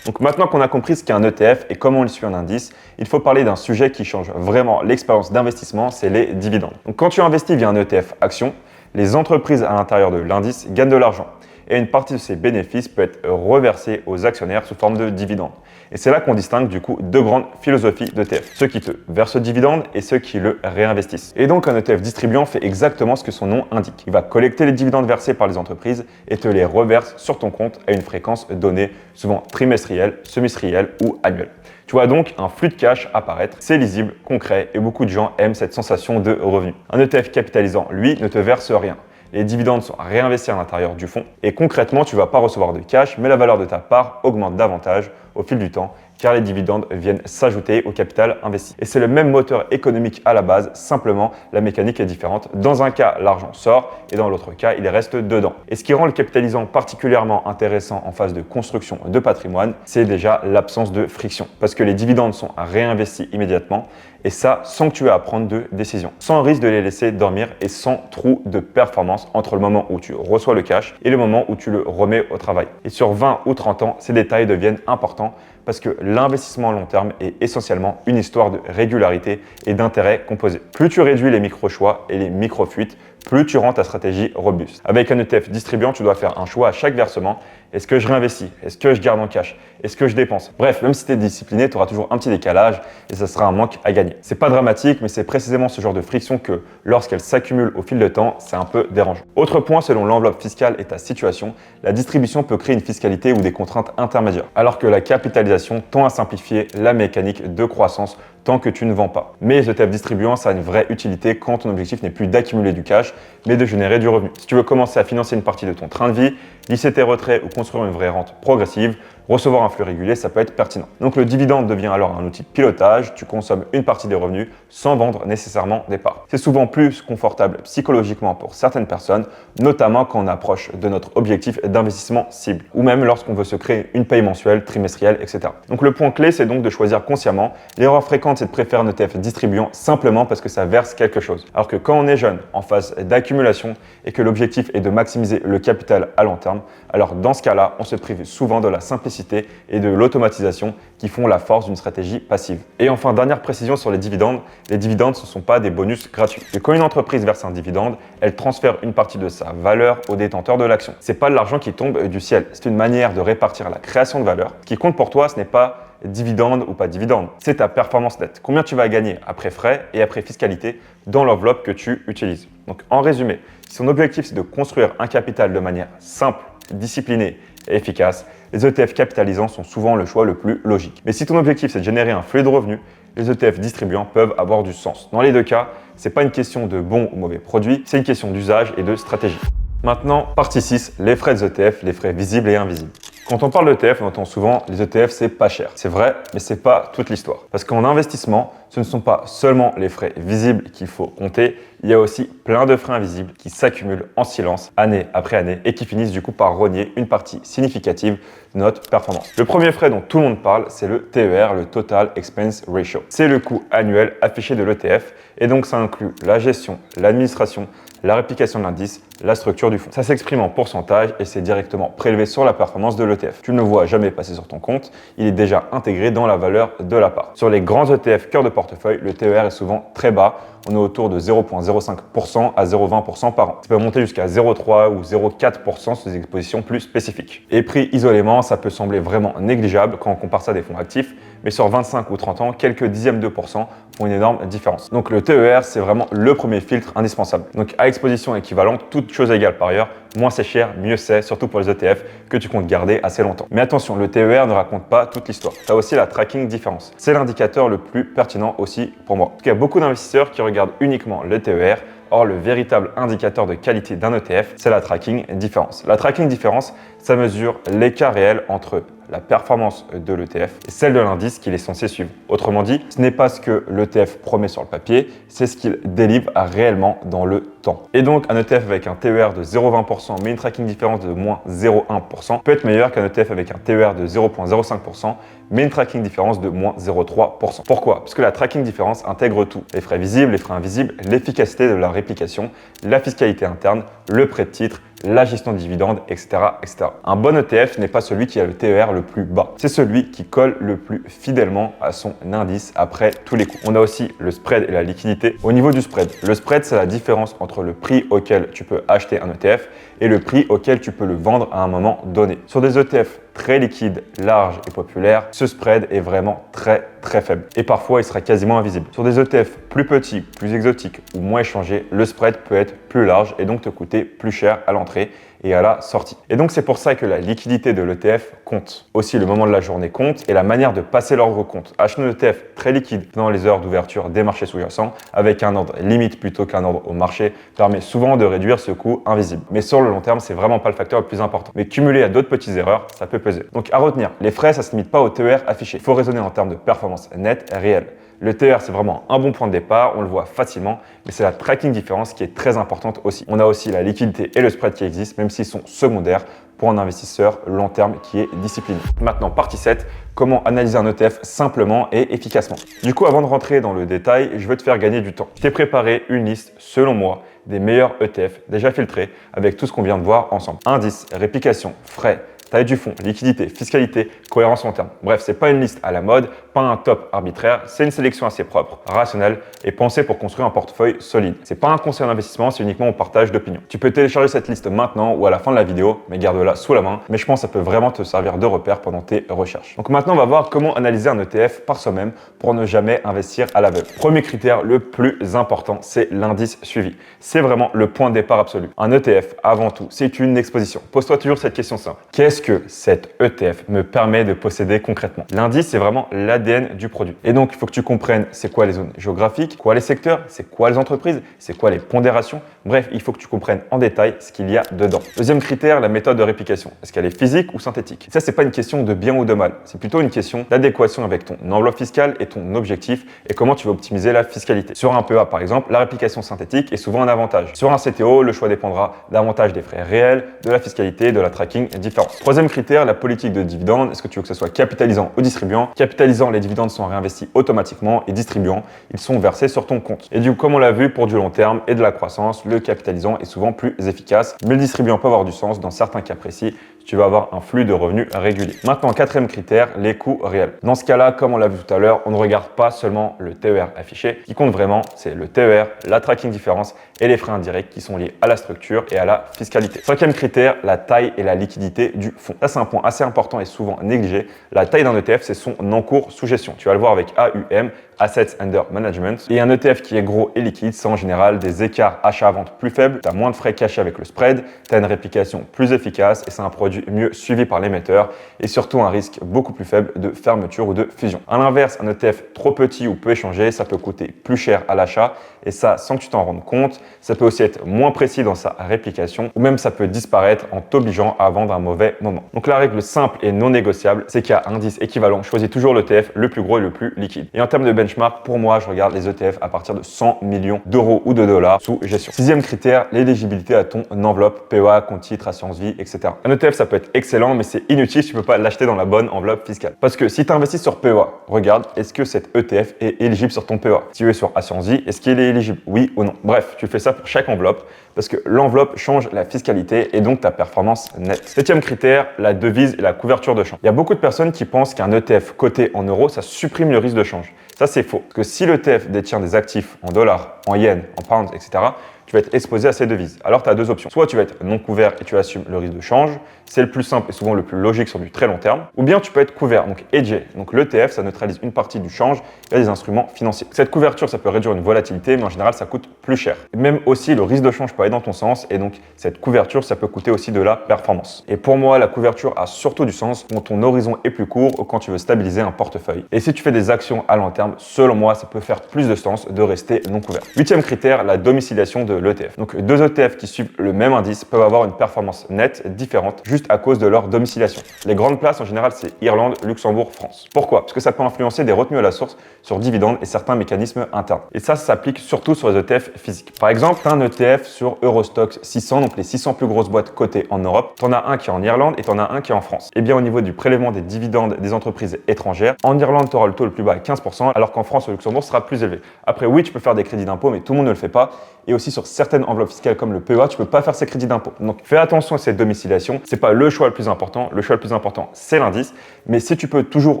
Donc maintenant qu'on a compris ce qu'est un ETF et comment on suit un indice, il faut parler d'un sujet qui change vraiment l'expérience d'investissement, c'est les dividendes. Donc quand tu investis via un ETF action, les entreprises à l'intérieur de l'indice gagnent de l'argent et une partie de ces bénéfices peut être reversée aux actionnaires sous forme de dividendes. Et c'est là qu'on distingue du coup deux grandes philosophies d'ETF. Ceux qui te versent le dividende et ceux qui le réinvestissent. Et donc un ETF distribuant fait exactement ce que son nom indique. Il va collecter les dividendes versés par les entreprises et te les reverse sur ton compte à une fréquence donnée, souvent trimestrielle, semestrielle ou annuelle. Tu vois donc un flux de cash apparaître, c'est lisible, concret et beaucoup de gens aiment cette sensation de revenu. Un ETF capitalisant, lui, ne te verse rien. Les dividendes sont réinvestis à l'intérieur du fonds et concrètement, tu ne vas pas recevoir de cash, mais la valeur de ta part augmente davantage au fil du temps car les dividendes viennent s'ajouter au capital investi. Et c'est le même moteur économique à la base, simplement la mécanique est différente. Dans un cas, l'argent sort et dans l'autre cas, il reste dedans. Et ce qui rend le capitalisant particulièrement intéressant en phase de construction de patrimoine, c'est déjà l'absence de friction parce que les dividendes sont réinvestis immédiatement et ça sans que tu aies à prendre de décision, sans risque de les laisser dormir et sans trou de performance entre le moment où tu reçois le cash et le moment où tu le remets au travail. Et sur 20 ou 30 ans, ces détails deviennent importants parce que l'investissement à long terme est essentiellement une histoire de régularité et d'intérêt composé. Plus tu réduis les micro-choix et les micro-fuites, plus tu rends ta stratégie robuste. Avec un ETF distribuant, tu dois faire un choix à chaque versement. Est-ce que je réinvestis? Est-ce que je garde en cash? Est-ce que je dépense? Bref, même si tu es discipliné, tu auras toujours un petit décalage et ça sera un manque à gagner. C'est pas dramatique, mais c'est précisément ce genre de friction que, lorsqu'elle s'accumule au fil de temps, c'est un peu dérangeant. Autre point, selon l'enveloppe fiscale et ta situation, la distribution peut créer une fiscalité ou des contraintes intermédiaires, alors que la capitalisation tend à simplifier la mécanique de croissance tant que tu ne vends pas. Mais les ETF distribuants, ça a une vraie utilité quand ton objectif n'est plus d'accumuler du cash, mais de générer du revenu. Si tu veux commencer à financer une partie de ton train de vie, lisser tes retraits ou construire une vraie rente progressive, recevoir un flux régulier, ça peut être pertinent. Donc le dividende devient alors un outil de pilotage, tu consommes une partie des revenus sans vendre nécessairement des parts. C'est souvent plus confortable psychologiquement pour certaines personnes, notamment quand on approche de notre objectif d'investissement cible, ou même lorsqu'on veut se créer une paye mensuelle, trimestrielle, etc. Donc le point clé, c'est donc de choisir consciemment. L'erreur fréquente, c'est de préférer un ETF distribuant simplement parce que ça verse quelque chose. Alors que quand on est jeune, en phase d'accumulation, et que l'objectif est de maximiser le capital à long terme, alors dans ce cas-là, on se prive souvent de la simplicité et de l'automatisation qui font la force d'une stratégie passive. Et enfin, dernière précision sur les dividendes ce ne sont pas des bonus gratuits. Et quand une entreprise verse un dividende, elle transfère une partie de sa valeur au détenteur de l'action. C'est pas de l'argent qui tombe du ciel, c'est une manière de répartir la création de valeur. Ce qui compte pour toi, ce n'est pas dividende ou pas dividende, c'est ta performance nette. Combien tu vas gagner après frais et après fiscalité dans l'enveloppe que tu utilises. Donc en résumé, si ton objectif c'est de construire un capital de manière simple, disciplinée et efficace, les ETF capitalisants sont souvent le choix le plus logique. Mais si ton objectif c'est de générer un flux de revenus, les ETF distribuants peuvent avoir du sens. Dans les deux cas, ce n'est pas une question de bon ou mauvais produit, c'est une question d'usage et de stratégie. Maintenant, partie 6, les frais des ETF, les frais visibles et invisibles. Quand on parle d'ETF, on entend souvent les ETF, c'est pas cher. C'est vrai, mais c'est pas toute l'histoire. Parce qu'en investissement, ce ne sont pas seulement les frais visibles qu'il faut compter, il y a aussi plein de frais invisibles qui s'accumulent en silence année après année et qui finissent du coup par rogner une partie significative de notre performance. Le premier frais dont tout le monde parle, c'est le TER, le Total Expense Ratio. C'est le coût annuel affiché de l'ETF et donc ça inclut la gestion, l'administration, la réplication de l'indice, la structure du fonds. Ça s'exprime en pourcentage et c'est directement prélevé sur la performance de l'ETF. Tu ne le vois jamais passer sur ton compte, il est déjà intégré dans la valeur de la part. Sur les grands ETF cœur de portefeuille, le TER est souvent très bas. On est autour de 0,05% à 0,20% par an. Ça peut monter jusqu'à 0,3 ou 0,4% sur des expositions plus spécifiques. Et pris isolément, ça peut sembler vraiment négligeable quand on compare ça à des fonds actifs, mais sur 25 ou 30 ans, quelques dixièmes de pourcent font une énorme différence. Donc le TER, c'est vraiment le premier filtre indispensable. Donc à exposition équivalente, toutes choses égales par ailleurs, moins c'est cher, mieux c'est, surtout pour les ETF que tu comptes garder assez longtemps. Mais attention, le TER ne raconte pas toute l'histoire. Tu as aussi la tracking difference. C'est l'indicateur le plus pertinent aussi pour moi. Il y a beaucoup d'investisseurs qui regardent uniquement le TER. Or, le véritable indicateur de qualité d'un ETF, c'est la tracking différence. La tracking différence, ça mesure l'écart réel entre la performance de l'ETF et celle de l'indice qu'il est censé suivre. Autrement dit, ce n'est pas ce que l'ETF promet sur le papier, c'est ce qu'il délivre réellement dans le temps. Et donc, un ETF avec un TER de 0,20% mais une tracking différence de moins 0,1% peut être meilleur qu'un ETF avec un TER de 0,05% mais une tracking différence de moins 0,3%. Pourquoi? Parce que la tracking différence intègre tout. Les frais visibles, les frais invisibles, l'efficacité de la réplication, la fiscalité interne, le prêt de titre, la gestion de dividendes, etc., etc. Un bon ETF n'est pas celui qui a le TER le plus bas. C'est celui qui colle le plus fidèlement à son indice après tous les coups. On a aussi le spread et la liquidité. Au niveau du spread, le spread, c'est la différence entre le prix auquel tu peux acheter un ETF et le prix auquel tu peux le vendre à un moment donné. Sur des ETF très liquides, larges et populaires, ce spread est vraiment très faible. Et parfois, il sera quasiment invisible. Sur des ETF plus petits, plus exotiques ou moins échangés, le spread peut être plus large et donc te coûter plus cher à l'entrée et à la sortie. Et donc, c'est pour ça que la liquidité de l'ETF compte. Aussi, le moment de la journée compte et la manière de passer l'ordre compte. Acheter un ETF très liquide dans les heures d'ouverture des marchés sous-jacents avec un ordre limite plutôt qu'un ordre au marché permet souvent de réduire ce coût invisible. Mais sur le long terme, c'est vraiment pas le facteur le plus important. Mais cumulé à d'autres petites erreurs, ça peut peser. Donc, à retenir, les frais, ça se limite pas au TER affiché. Il faut raisonner en termes de performance nette et réelle. Le TER, c'est vraiment un bon point de départ, on le voit facilement, mais c'est la tracking différence qui est très importante aussi. On a aussi la liquidité et le spread qui existent, même s'ils sont secondaires pour un investisseur long terme qui est discipliné. Maintenant, partie 7, comment analyser un ETF simplement et efficacement. Du coup, avant de rentrer dans le détail, je veux te faire gagner du temps. Je t'ai préparé une liste, selon moi, des meilleurs ETF déjà filtrés avec tout ce qu'on vient de voir ensemble. Indice, réplication, frais, taille du fonds, liquidité, fiscalité, cohérence long terme. Bref, c'est pas une liste à la mode, pas un top arbitraire, c'est une sélection assez propre, rationnelle et pensée pour construire un portefeuille solide. C'est pas un conseil d'investissement, c'est uniquement un partage d'opinion. Tu peux télécharger cette liste maintenant ou à la fin de la vidéo, mais garde-la sous la main. Mais je pense que ça peut vraiment te servir de repère pendant tes recherches. Donc maintenant, on va voir comment analyser un ETF par soi-même pour ne jamais investir à l'aveugle. Premier critère, le plus important, c'est l'indice suivi. C'est vraiment le point de départ absolu. Un ETF, avant tout, c'est une exposition. Pose-toi toujours cette question simple. Qu'est-ce que cet ETF me permet de posséder concrètement? L'indice, c'est vraiment l'ADN du produit. Et donc, il faut que tu comprennes c'est quoi les zones géographiques, quoi les secteurs, c'est quoi les entreprises, c'est quoi les pondérations. Bref, il faut que tu comprennes en détail ce qu'il y a dedans. Deuxième critère, la méthode de réplication. Est-ce qu'elle est physique ou synthétique? Ça, c'est pas une question de bien ou de mal. C'est plutôt une question d'adéquation avec ton enveloppe fiscale et ton objectif et comment tu vas optimiser la fiscalité. Sur un PEA, par exemple, la réplication synthétique est souvent un avantage. Sur un CTO, le choix dépendra davantage des frais réels, de la fiscalité, de la tracking différence. Troisième critère, la politique de dividende. Est-ce que tu veux que ce soit capitalisant ou distribuant? Capitalisant, les dividendes sont réinvestis automatiquement et distribuant, ils sont versés sur ton compte. Et du coup, comme on l'a vu, pour du long terme et de la croissance, le capitalisant est souvent plus efficace, mais le distribuant peut avoir du sens dans certains cas précis. Tu vas avoir un flux de revenus régulier. Maintenant, quatrième critère, les coûts réels. Dans ce cas-là, comme on l'a vu tout à l'heure, on ne regarde pas seulement le TER affiché. Ce qui compte vraiment, c'est le TER, la tracking différence et les frais indirects qui sont liés à la structure et à la fiscalité. Cinquième critère, la taille et la liquidité du fonds. Ça, c'est un point assez important et souvent négligé. La taille d'un ETF, c'est son encours sous gestion. Tu vas le voir avec AUM, Assets Under Management. Et un ETF qui est gros et liquide, c'est en général des écarts achat-vente plus faibles, tu as moins de frais cachés avec le spread, tu as une réplication plus efficace et c'est un produit mieux suivi par l'émetteur et surtout un risque beaucoup plus faible de fermeture ou de fusion. À l'inverse, un ETF trop petit ou peu échangé, ça peut coûter plus cher à l'achat et ça sans que tu t'en rendes compte. Ça peut aussi être moins précis dans sa réplication ou même ça peut disparaître en t'obligeant à vendre à un mauvais moment. Donc la règle simple et non négociable, c'est qu'à indice équivalent, choisis toujours l'ETF le plus gros et le plus liquide. Et en termes de benchmark, pour moi, je regarde les ETF à partir de 100 millions d'euros ou de dollars sous gestion. Sixième critère, l'éligibilité à ton enveloppe, PEA, compte titre, assurance vie, etc. Un ETF, ça peut être excellent, mais c'est inutile si tu ne peux pas l'acheter dans la bonne enveloppe fiscale. Parce que si tu investis sur PEA, regarde, est-ce que cet ETF est éligible sur ton PEA? Si tu es sur assurance vie, est-ce qu'il est éligible? Oui ou non? Bref, tu fais ça pour chaque enveloppe parce que l'enveloppe change la fiscalité et donc ta performance nette. Septième critère, la devise et la couverture de change. Il y a beaucoup de personnes qui pensent qu'un ETF coté en euros, ça supprime le risque de change. Ça, c'est faux. Parce que si l'ETF détient des actifs en dollars, en yens, en pounds, etc., tu vas être exposé à ces devises. Alors, tu as deux options. Soit tu vas être non couvert et tu assumes le risque de change. C'est le plus simple et souvent le plus logique sur du très long terme. Ou bien tu peux être couvert, donc hedgé. Donc l'ETF, ça neutralise une partie du change et des instruments financiers. Cette couverture, ça peut réduire une volatilité, mais en général, ça coûte plus cher. Et même aussi, le risque de change peut aller dans ton sens et donc cette couverture, ça peut coûter aussi de la performance. Et pour moi, la couverture a surtout du sens quand ton horizon est plus court ou quand tu veux stabiliser un portefeuille. Et si tu fais des actions à long terme, selon moi, ça peut faire plus de sens de rester non couvert. Huitième critère, la domiciliation de l'ETF. Donc deux ETF qui suivent le même indice peuvent avoir une performance nette différente juste à cause de leur domiciliation. Les grandes places en général c'est Irlande, Luxembourg, France. Pourquoi? Parce que ça peut influencer des retenues à la source sur dividendes et certains mécanismes internes. Et ça s'applique surtout sur les ETF physiques. Par exemple, tu as un ETF sur Eurostoxx 600, donc les 600 plus grosses boîtes cotées en Europe. Tu en as un qui est en Irlande et tu en as un qui est en France. Et bien au niveau du prélèvement des dividendes des entreprises étrangères, en Irlande tu auras le taux le plus bas à 15%, alors qu'en France ou au Luxembourg sera plus élevé. Après oui, tu peux faire des crédits d'impôt, mais tout le monde ne le fait pas. Et aussi sur certaines enveloppes fiscales comme le PEA, tu peux pas faire ces crédits d'impôt. Donc fais attention à cette domiciliation. C'est pas le choix le plus important. Le choix le plus important, c'est l'indice. Mais si tu peux toujours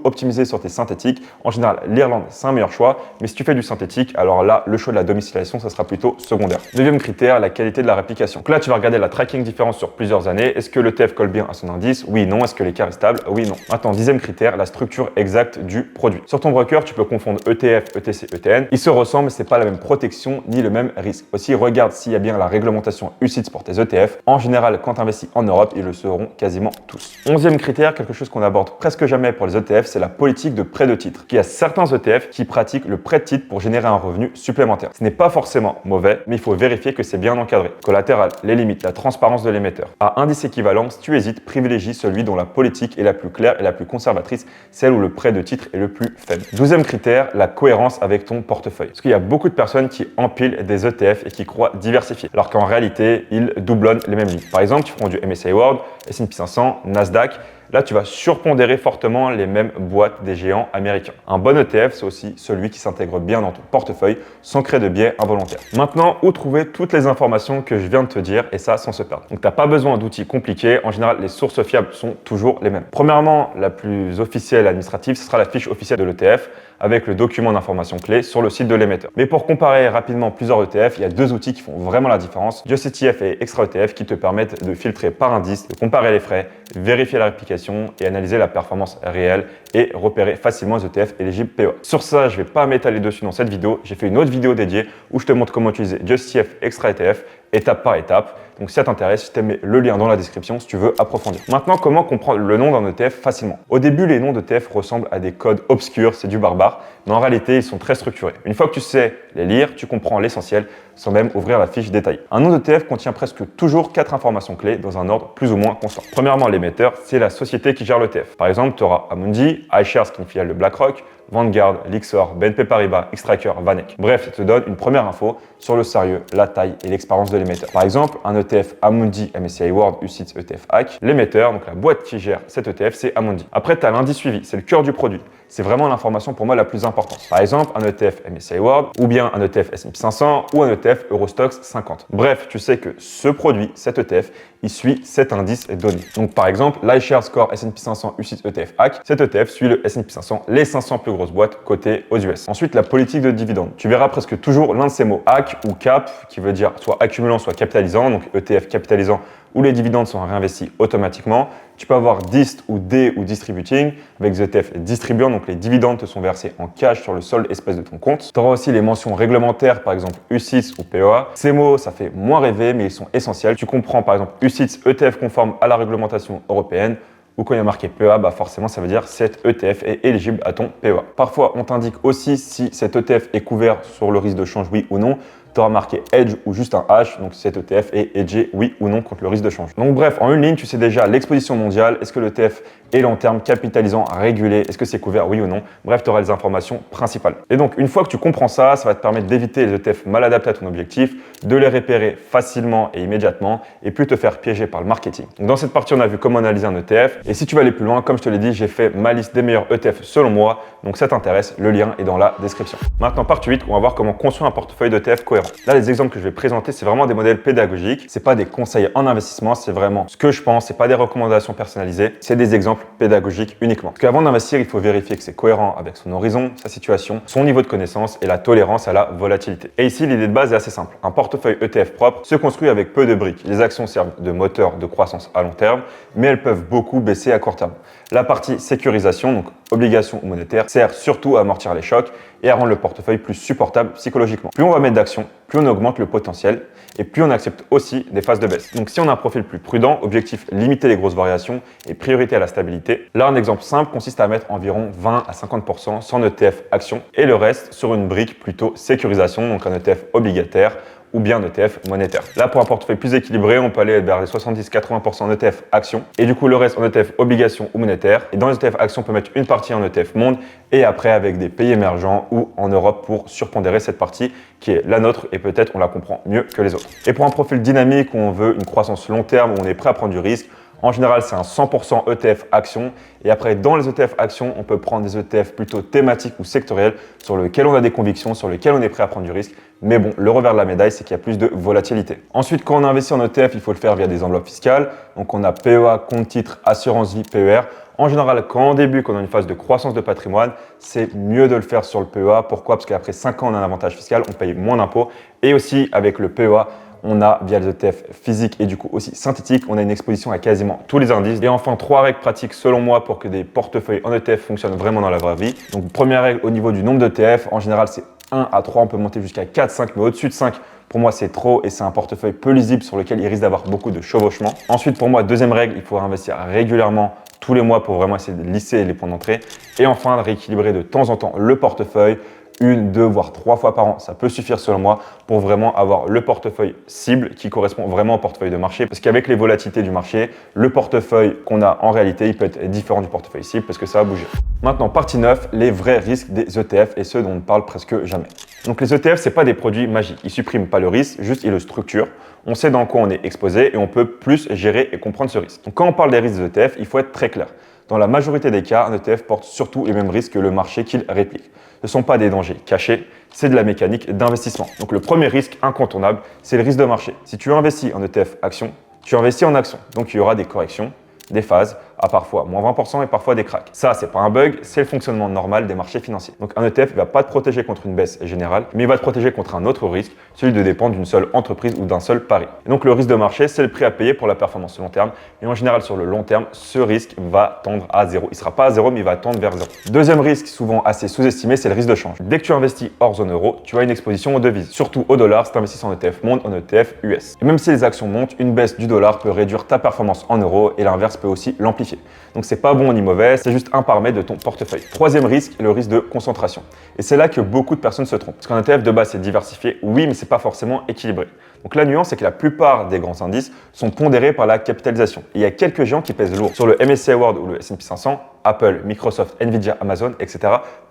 optimiser sur tes synthétiques, en général, l'Irlande, c'est un meilleur choix. Mais si tu fais du synthétique, alors là, le choix de la domiciliation, ça sera plutôt secondaire. Deuxième critère, la qualité de la réplication. Donc là, tu vas regarder la tracking différence sur plusieurs années. Est-ce que l'ETF colle bien à son indice? Oui, non. Est-ce que l'écart est stable? Oui, non. Maintenant, dixième critère, la structure exacte du produit. Sur ton broker, tu peux confondre ETF, ETC, ETN. Ils se ressemblent, mais c'est pas la même protection ni le même risque. Aussi, regarde s'il y a bien la réglementation UCITS pour tes ETF. En général, quand tu investis en Europe, ils le seront quasiment tous. Onzième critère, quelque chose qu'on aborde presque jamais pour les ETF, c'est la politique de prêt de titre. Il y a certains ETF qui pratiquent le prêt de titre pour générer un revenu supplémentaire. Ce n'est pas forcément mauvais, mais il faut vérifier que c'est bien encadré. Collatéral, les limites, la transparence de l'émetteur. À indice équivalent, si tu hésites, privilégie celui dont la politique est la plus claire et la plus conservatrice, celle où le prêt de titre est le plus faible. Douzième critère, la cohérence avec ton portefeuille. Parce qu'il y a beaucoup de personnes qui empilent des ETF et qui croient diversifier, alors qu'en réalité, ils doublonnent les mêmes lignes. Par exemple, tu prends du MSCI World, S&P 500, Nasdaq. Là, tu vas surpondérer fortement les mêmes boîtes des géants américains. Un bon ETF, c'est aussi celui qui s'intègre bien dans ton portefeuille sans créer de biais involontaires. Maintenant, où trouver toutes les informations que je viens de te dire et ça sans se perdre. Donc, tu n'as pas besoin d'outils compliqués. En général, les sources fiables sont toujours les mêmes. Premièrement, la plus officielle administrative, ce sera la fiche officielle de l'ETF avec le document d'information clé sur le site de l'émetteur. Mais pour comparer rapidement plusieurs ETF, il y a deux outils qui font vraiment la différence. JustETF et Extra ETF qui te permettent de filtrer par indice, de comparer les frais, vérifier la réplication et analyser la performance réelle et repérer facilement les ETF éligibles PEA. Sur ça, je ne vais pas m'étaler dessus dans cette vidéo. J'ai fait une autre vidéo dédiée où je te montre comment utiliser JustETF, Extra ETF, étape par étape. Donc si ça t'intéresse, je te mets le lien dans la description si tu veux approfondir. Maintenant, comment comprendre le nom d'un ETF facilement? Au début, les noms d'ETF ressemblent à des codes obscurs, c'est du barbare, mais en réalité, ils sont très structurés. Une fois que tu sais les lire, tu comprends l'essentiel sans même ouvrir la fiche détaillée. Un nom d'ETF contient presque toujours 4 informations clés dans un ordre plus ou moins constant. Premièrement, l'émetteur, c'est la société qui gère l'ETF. Par exemple, tu auras Amundi, iShares qui est une filiale de BlackRock, Vanguard, Lyxor, BNP Paribas, Xtrackers, Vanek. Bref, ça te donne une première info sur le sérieux, la taille et l'expérience de l'émetteur. Par exemple, un ETF Amundi MSCI World UCITS ETF Hack, l'émetteur, donc la boîte qui gère cet ETF, c'est Amundi. Après, tu as l'indice suivi, c'est le cœur du produit. C'est vraiment l'information pour moi la plus importante. Par exemple, un ETF MSCI World, ou bien un ETF S&P 500, ou un ETF Eurostoxx 50. Bref, tu sais que ce produit, cet ETF, il suit cet indice donné. Donc par exemple, l'iShares Core S&P 500 UCITS ETF Hack, cet ETF suit le S&P 500, les 500 plus grosses boîtes cotées aux US. Ensuite, la politique de dividende. Tu verras presque toujours l'un de ces mots, AC ou CAP, qui veut dire soit accumulant, soit capitalisant, donc ETF capitalisant, où les dividendes sont réinvestis automatiquement. Tu peux avoir DIST ou D ou Distributing, avec des ETF distribuant, donc les dividendes te sont versés en cash sur le solde espèce de ton compte. Tu auras aussi les mentions réglementaires, par exemple UCITS ou PEA. Ces mots, ça fait moins rêver, mais ils sont essentiels. Tu comprends par exemple UCITS, ETF conforme à la réglementation européenne, ou quand il y a marqué PEA, forcément ça veut dire cet ETF est éligible à ton PEA. Parfois, on t'indique aussi si cet ETF est couvert sur le risque de change, oui ou non. Tu auras marqué Hedge ou juste un H, donc cet ETF est hedgé, oui ou non, contre le risque de change. Donc bref, en une ligne, tu sais déjà l'exposition mondiale, est-ce que l'ETF est long terme, capitalisant, régulé, est-ce que c'est couvert, oui ou non. Bref, tu auras les informations principales. Et donc, une fois que tu comprends ça, ça va te permettre d'éviter les ETF mal adaptés à ton objectif, de les repérer facilement et immédiatement, et plus te faire piéger par le marketing. Donc dans cette partie, on a vu comment analyser un ETF. Et si tu veux aller plus loin, comme je te l'ai dit, j'ai fait ma liste des meilleurs ETF selon moi. Donc ça t'intéresse, le lien est dans la description. Maintenant, partie 8, on va voir comment construire un portefeuille d'ETF cohérent. Là, les exemples que je vais présenter, c'est vraiment des modèles pédagogiques. C'est pas des conseils en investissement, c'est vraiment ce que je pense. C'est pas des recommandations personnalisées, c'est des exemples pédagogiques uniquement. Parce qu'avant d'investir, il faut vérifier que c'est cohérent avec son horizon, sa situation, son niveau de connaissance et la tolérance à la volatilité. Et ici, l'idée de base est assez simple. Un portefeuille ETF propre se construit avec peu de briques. Les actions servent de moteur de croissance à long terme, mais elles peuvent beaucoup baisser à court terme. La partie sécurisation, donc obligations ou monétaires, sert surtout à amortir les chocs et à rendre le portefeuille plus supportable psychologiquement. Plus on va mettre d'actions, plus on augmente le potentiel et plus on accepte aussi des phases de baisse. Donc si on a un profil plus prudent, objectif limiter les grosses variations et priorité à la stabilité, là un exemple simple consiste à mettre environ 20 à 50% sans ETF action et le reste sur une brique plutôt sécurisation, donc un ETF obligataire ou bien un ETF monétaire. Là, pour un portefeuille plus équilibré, on peut aller vers les 70-80% en ETF actions et du coup le reste en ETF obligations ou monétaires. Et dans les ETF actions, on peut mettre une partie en ETF monde et après avec des pays émergents ou en Europe pour surpondérer cette partie qui est la nôtre et peut-être on la comprend mieux que les autres. Et pour un profil dynamique où on veut une croissance long terme, où on est prêt à prendre du risque, en général, c'est un 100% ETF actions. Et après, dans les ETF actions, on peut prendre des ETF plutôt thématiques ou sectoriels sur lesquels on a des convictions, sur lesquels on est prêt à prendre du risque. Mais bon, le revers de la médaille, c'est qu'il y a plus de volatilité. Ensuite, quand on investit en ETF, il faut le faire via des enveloppes fiscales. Donc, on a PEA, compte titre, assurance vie, PER. En général, quand on débute, quand on a une phase de croissance de patrimoine, c'est mieux de le faire sur le PEA. Pourquoi? Parce qu'après 5 ans, on a un avantage fiscal, on paye moins d'impôts. Et aussi, avec le PEA, on a, via les ETF physiques et du coup aussi synthétiques, on a une exposition à quasiment tous les indices. Et enfin, 3 règles pratiques selon moi pour que des portefeuilles en ETF fonctionnent vraiment dans la vraie vie. Donc, première règle au niveau du nombre d'ETF, en général, c'est 1 à 3, on peut monter jusqu'à 4, 5, mais au-dessus de 5, pour moi, c'est trop et c'est un portefeuille peu lisible sur lequel il risque d'avoir beaucoup de chevauchement. Ensuite, pour moi, deuxième règle, il faut investir régulièrement tous les mois pour vraiment essayer de lisser les points d'entrée. Et enfin, de rééquilibrer de temps en temps le portefeuille. 1, 2, voire 3 fois par an, ça peut suffire selon moi pour vraiment avoir le portefeuille cible qui correspond vraiment au portefeuille de marché. Parce qu'avec les volatilités du marché, le portefeuille qu'on a en réalité, il peut être différent du portefeuille cible parce que ça va bouger. Maintenant, partie 9, les vrais risques des ETF et ceux dont on ne parle presque jamais. Donc les ETF, ce n'est pas des produits magiques. Ils ne suppriment pas le risque, juste ils le structurent. On sait dans quoi on est exposé et on peut plus gérer et comprendre ce risque. Donc quand on parle des risques des ETF, il faut être très clair. Dans la majorité des cas, un ETF porte surtout les mêmes risques que le marché qu'il réplique. Ce ne sont pas des dangers cachés, c'est de la mécanique d'investissement. Donc le premier risque incontournable, c'est le risque de marché. Si tu investis en ETF action, tu investis en action. Donc il y aura des corrections, des phases, à parfois moins 20% et parfois des cracks. Ça, c'est pas un bug, c'est le fonctionnement normal des marchés financiers. Donc un ETF ne va pas te protéger contre une baisse générale, mais il va te protéger contre un autre risque, celui de dépendre d'une seule entreprise ou d'un seul pari. Et donc le risque de marché, c'est le prix à payer pour la performance long terme. Et en général, sur le long terme, ce risque va tendre à zéro. Il ne sera pas à zéro, mais il va tendre vers zéro. Deuxième risque, souvent assez sous-estimé, c'est le risque de change. Dès que tu investis hors zone euro, tu as une exposition aux devises, surtout au dollar si tu investis en ETF monde, en ETF US. Et même si les actions montent, une baisse du dollar peut réduire ta performance en euros et l'inverse peut aussi l'amplifier. Donc c'est pas bon ni mauvais, c'est juste un paramètre de ton portefeuille. Troisième risque, le risque de concentration. Et c'est là que beaucoup de personnes se trompent. Parce qu'un ETF de base c'est diversifié, oui, mais c'est pas forcément équilibré. Donc la nuance, c'est que la plupart des grands indices sont pondérés par la capitalisation. Et il y a quelques géants qui pèsent lourd. Sur le MSCI World ou le S&P 500, Apple, Microsoft, Nvidia, Amazon, etc.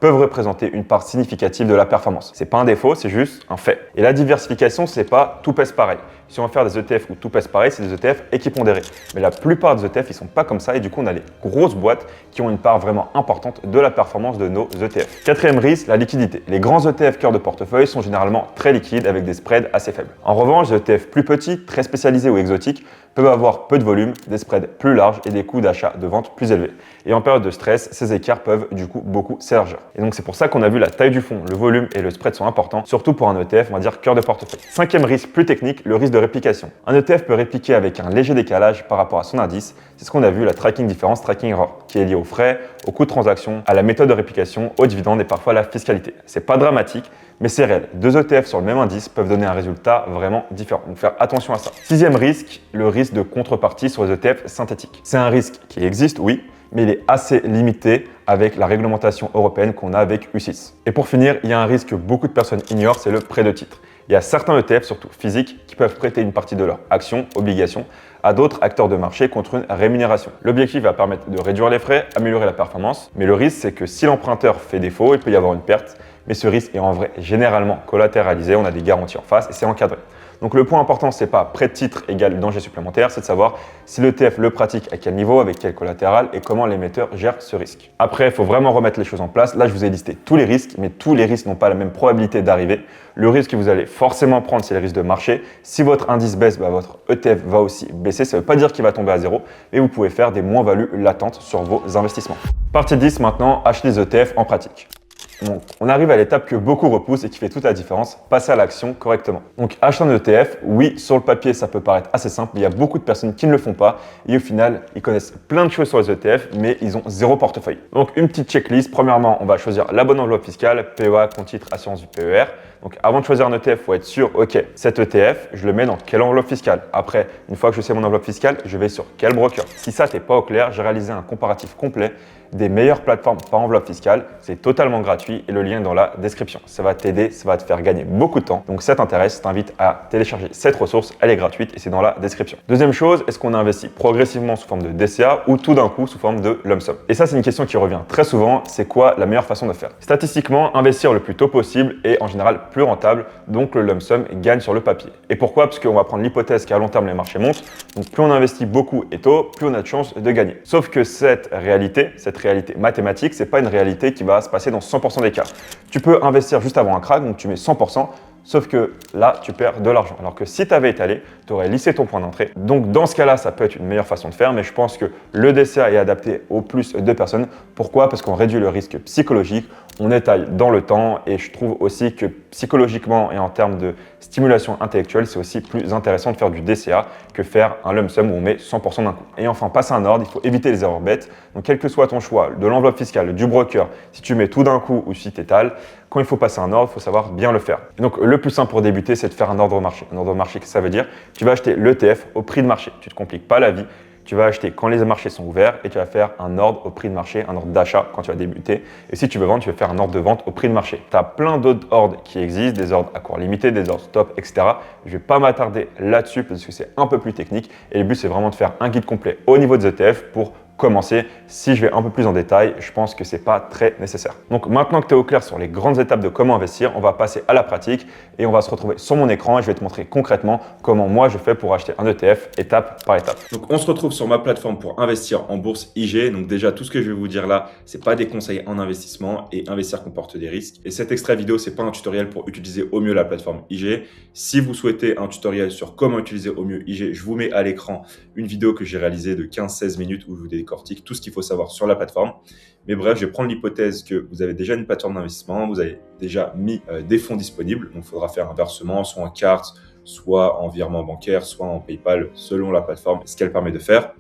peuvent représenter une part significative de la performance. C'est pas un défaut, c'est juste un fait. Et la diversification, c'est pas tout pèse pareil. Si on veut faire des ETF où tout pèse pareil, c'est des ETF équipondérés. Mais la plupart des ETF, ils sont pas comme ça et du coup, on a les grosses boîtes qui ont une part vraiment importante de la performance de nos ETF. Quatrième risque, la liquidité. Les grands ETF cœur de portefeuille sont généralement très liquides avec des spreads assez faibles. En revanche, les ETF plus petits, très spécialisés ou exotiques peuvent avoir peu de volume, des spreads plus larges et des coûts d'achat de vente plus élevés. Et en période période de stress, ces écarts peuvent du coup beaucoup s'élargir. Et donc c'est pour ça qu'on a vu la taille du fonds, le volume et le spread sont importants, surtout pour un ETF, on va dire cœur de portefeuille. Cinquième risque plus technique, le risque de réplication. Un ETF peut répliquer avec un léger décalage par rapport à son indice. C'est ce qu'on a vu, la tracking différence, tracking error, qui est lié aux frais, au coût de transaction, à la méthode de réplication, aux dividendes et parfois à la fiscalité. C'est pas dramatique, mais c'est réel. Deux ETF sur le même indice peuvent donner un résultat vraiment différent. Donc faire attention à ça. Sixième risque, le risque de contrepartie sur les ETF synthétiques. C'est un risque qui existe, oui, mais il est assez limité avec la réglementation européenne qu'on a avec UCITS. Et pour finir, il y a un risque que beaucoup de personnes ignorent, c'est le prêt de titre. Il y a certains ETF, surtout physiques, qui peuvent prêter une partie de leurs actions, obligations, à d'autres acteurs de marché contre une rémunération. L'objectif va permettre de réduire les frais, améliorer la performance, mais le risque, c'est que si l'emprunteur fait défaut, il peut y avoir une perte, mais ce risque est en vrai généralement collatéralisé, on a des garanties en face et c'est encadré. Donc le point important, c'est pas prêt de titre égale danger supplémentaire, c'est de savoir si l'ETF le pratique à quel niveau, avec quel collatéral et comment l'émetteur gère ce risque. Après, il faut vraiment remettre les choses en place. Là, je vous ai listé tous les risques, mais tous les risques n'ont pas la même probabilité d'arriver. Le risque que vous allez forcément prendre, c'est le risque de marché. Si votre indice baisse, votre ETF va aussi baisser. Ça ne veut pas dire qu'il va tomber à zéro, mais vous pouvez faire des moins-values latentes sur vos investissements. Partie 10 maintenant, acheter des ETF en pratique. Donc, on arrive à l'étape que beaucoup repoussent et qui fait toute la différence, passer à l'action correctement. Donc, acheter un ETF, oui, sur le papier, ça peut paraître assez simple, mais il y a beaucoup de personnes qui ne le font pas et au final, ils connaissent plein de choses sur les ETF, mais ils ont zéro portefeuille. Donc, une petite checklist. Premièrement, on va choisir la bonne enveloppe fiscale, PEA, compte titre, assurance du PER. Donc, avant de choisir un ETF, il faut être sûr, ok, cet ETF, je le mets dans quelle enveloppe fiscale? Après, une fois que je sais mon enveloppe fiscale, je vais sur quel broker? Si ça, t'es pas au clair, j'ai réalisé un comparatif complet des meilleures plateformes par enveloppe fiscale. C'est totalement gratuit et le lien est dans la description. Ça va t'aider, ça va te faire gagner beaucoup de temps. Donc, si ça t'intéresse, je t'invite à télécharger cette ressource. Elle est gratuite et c'est dans la description. Deuxième chose, est-ce qu'on investit progressivement sous forme de DCA ou tout d'un coup sous forme de lump sum? Et ça, c'est une question qui revient très souvent. C'est quoi la meilleure façon de faire? Statistiquement, investir le plus tôt possible est en général plus rentable. Donc, le lump sum gagne sur le papier. Et pourquoi? Parce qu'on va prendre l'hypothèse qu'à long terme, les marchés montent. Donc, plus on investit beaucoup et tôt, plus on a de chances de gagner. Sauf que cette réalité mathématique, c'est pas une réalité qui va se passer dans 100% des cas. Tu peux investir juste avant un krach, donc tu mets 100%, sauf que là, tu perds de l'argent. Alors que si tu avais étalé, tu aurais lissé ton point d'entrée. Donc dans ce cas-là, ça peut être une meilleure façon de faire, mais je pense que le DCA est adapté au plus de personnes. Pourquoi? Parce qu'on réduit le risque psychologique, on étale dans le temps et je trouve aussi que psychologiquement et en termes de stimulation intellectuelle, c'est aussi plus intéressant de faire du DCA que faire un lump sum où on met 100% d'un coup. Et enfin, passer un ordre, il faut éviter les erreurs bêtes. Donc quel que soit ton choix, de l'enveloppe fiscale, du broker, si tu mets tout d'un coup ou si tu étales, quand il faut passer un ordre, il faut savoir bien le faire. Et donc le plus simple pour débuter, c'est de faire un ordre marché. Un ordre marché, ça veut dire tu vas acheter l'ETF au prix de marché. Tu ne te compliques pas la vie. Tu vas acheter quand les marchés sont ouverts et tu vas faire un ordre au prix de marché, un ordre d'achat quand tu vas débuter. Et si tu veux vendre, tu vas faire un ordre de vente au prix de marché. Tu as plein d'autres ordres qui existent, des ordres à court limité, des ordres stop, etc. Je ne vais pas m'attarder là-dessus parce que c'est un peu plus technique. Et le but, c'est vraiment de faire un guide complet au niveau des ETF pour commencer. Si je vais un peu plus en détail, je pense que c'est pas très nécessaire. Donc maintenant que tu es au clair sur les grandes étapes de comment investir, on va passer à la pratique et on va se retrouver sur mon écran et je vais te montrer concrètement comment moi je fais pour acheter un ETF étape par étape. Donc on se retrouve sur ma plateforme pour investir en bourse IG. Donc déjà tout ce que je vais vous dire là, c'est pas des conseils en investissement et investir comporte des risques. Et cet extrait vidéo, c'est pas un tutoriel pour utiliser au mieux la plateforme IG. Si vous souhaitez un tutoriel sur comment utiliser au mieux IG, je vous mets à l'écran une vidéo que j'ai réalisée de 15-16 minutes où je vous décortique tout ce qu'il faut savoir sur la plateforme. Mais bref, je vais prendre l'hypothèse que vous avez déjà une plateforme d'investissement, vous avez déjà mis des fonds disponibles. Donc il faudra faire un versement, soit en carte, soit en virement bancaire, soit en PayPal, selon la plateforme, ce qu'elle permet de faire.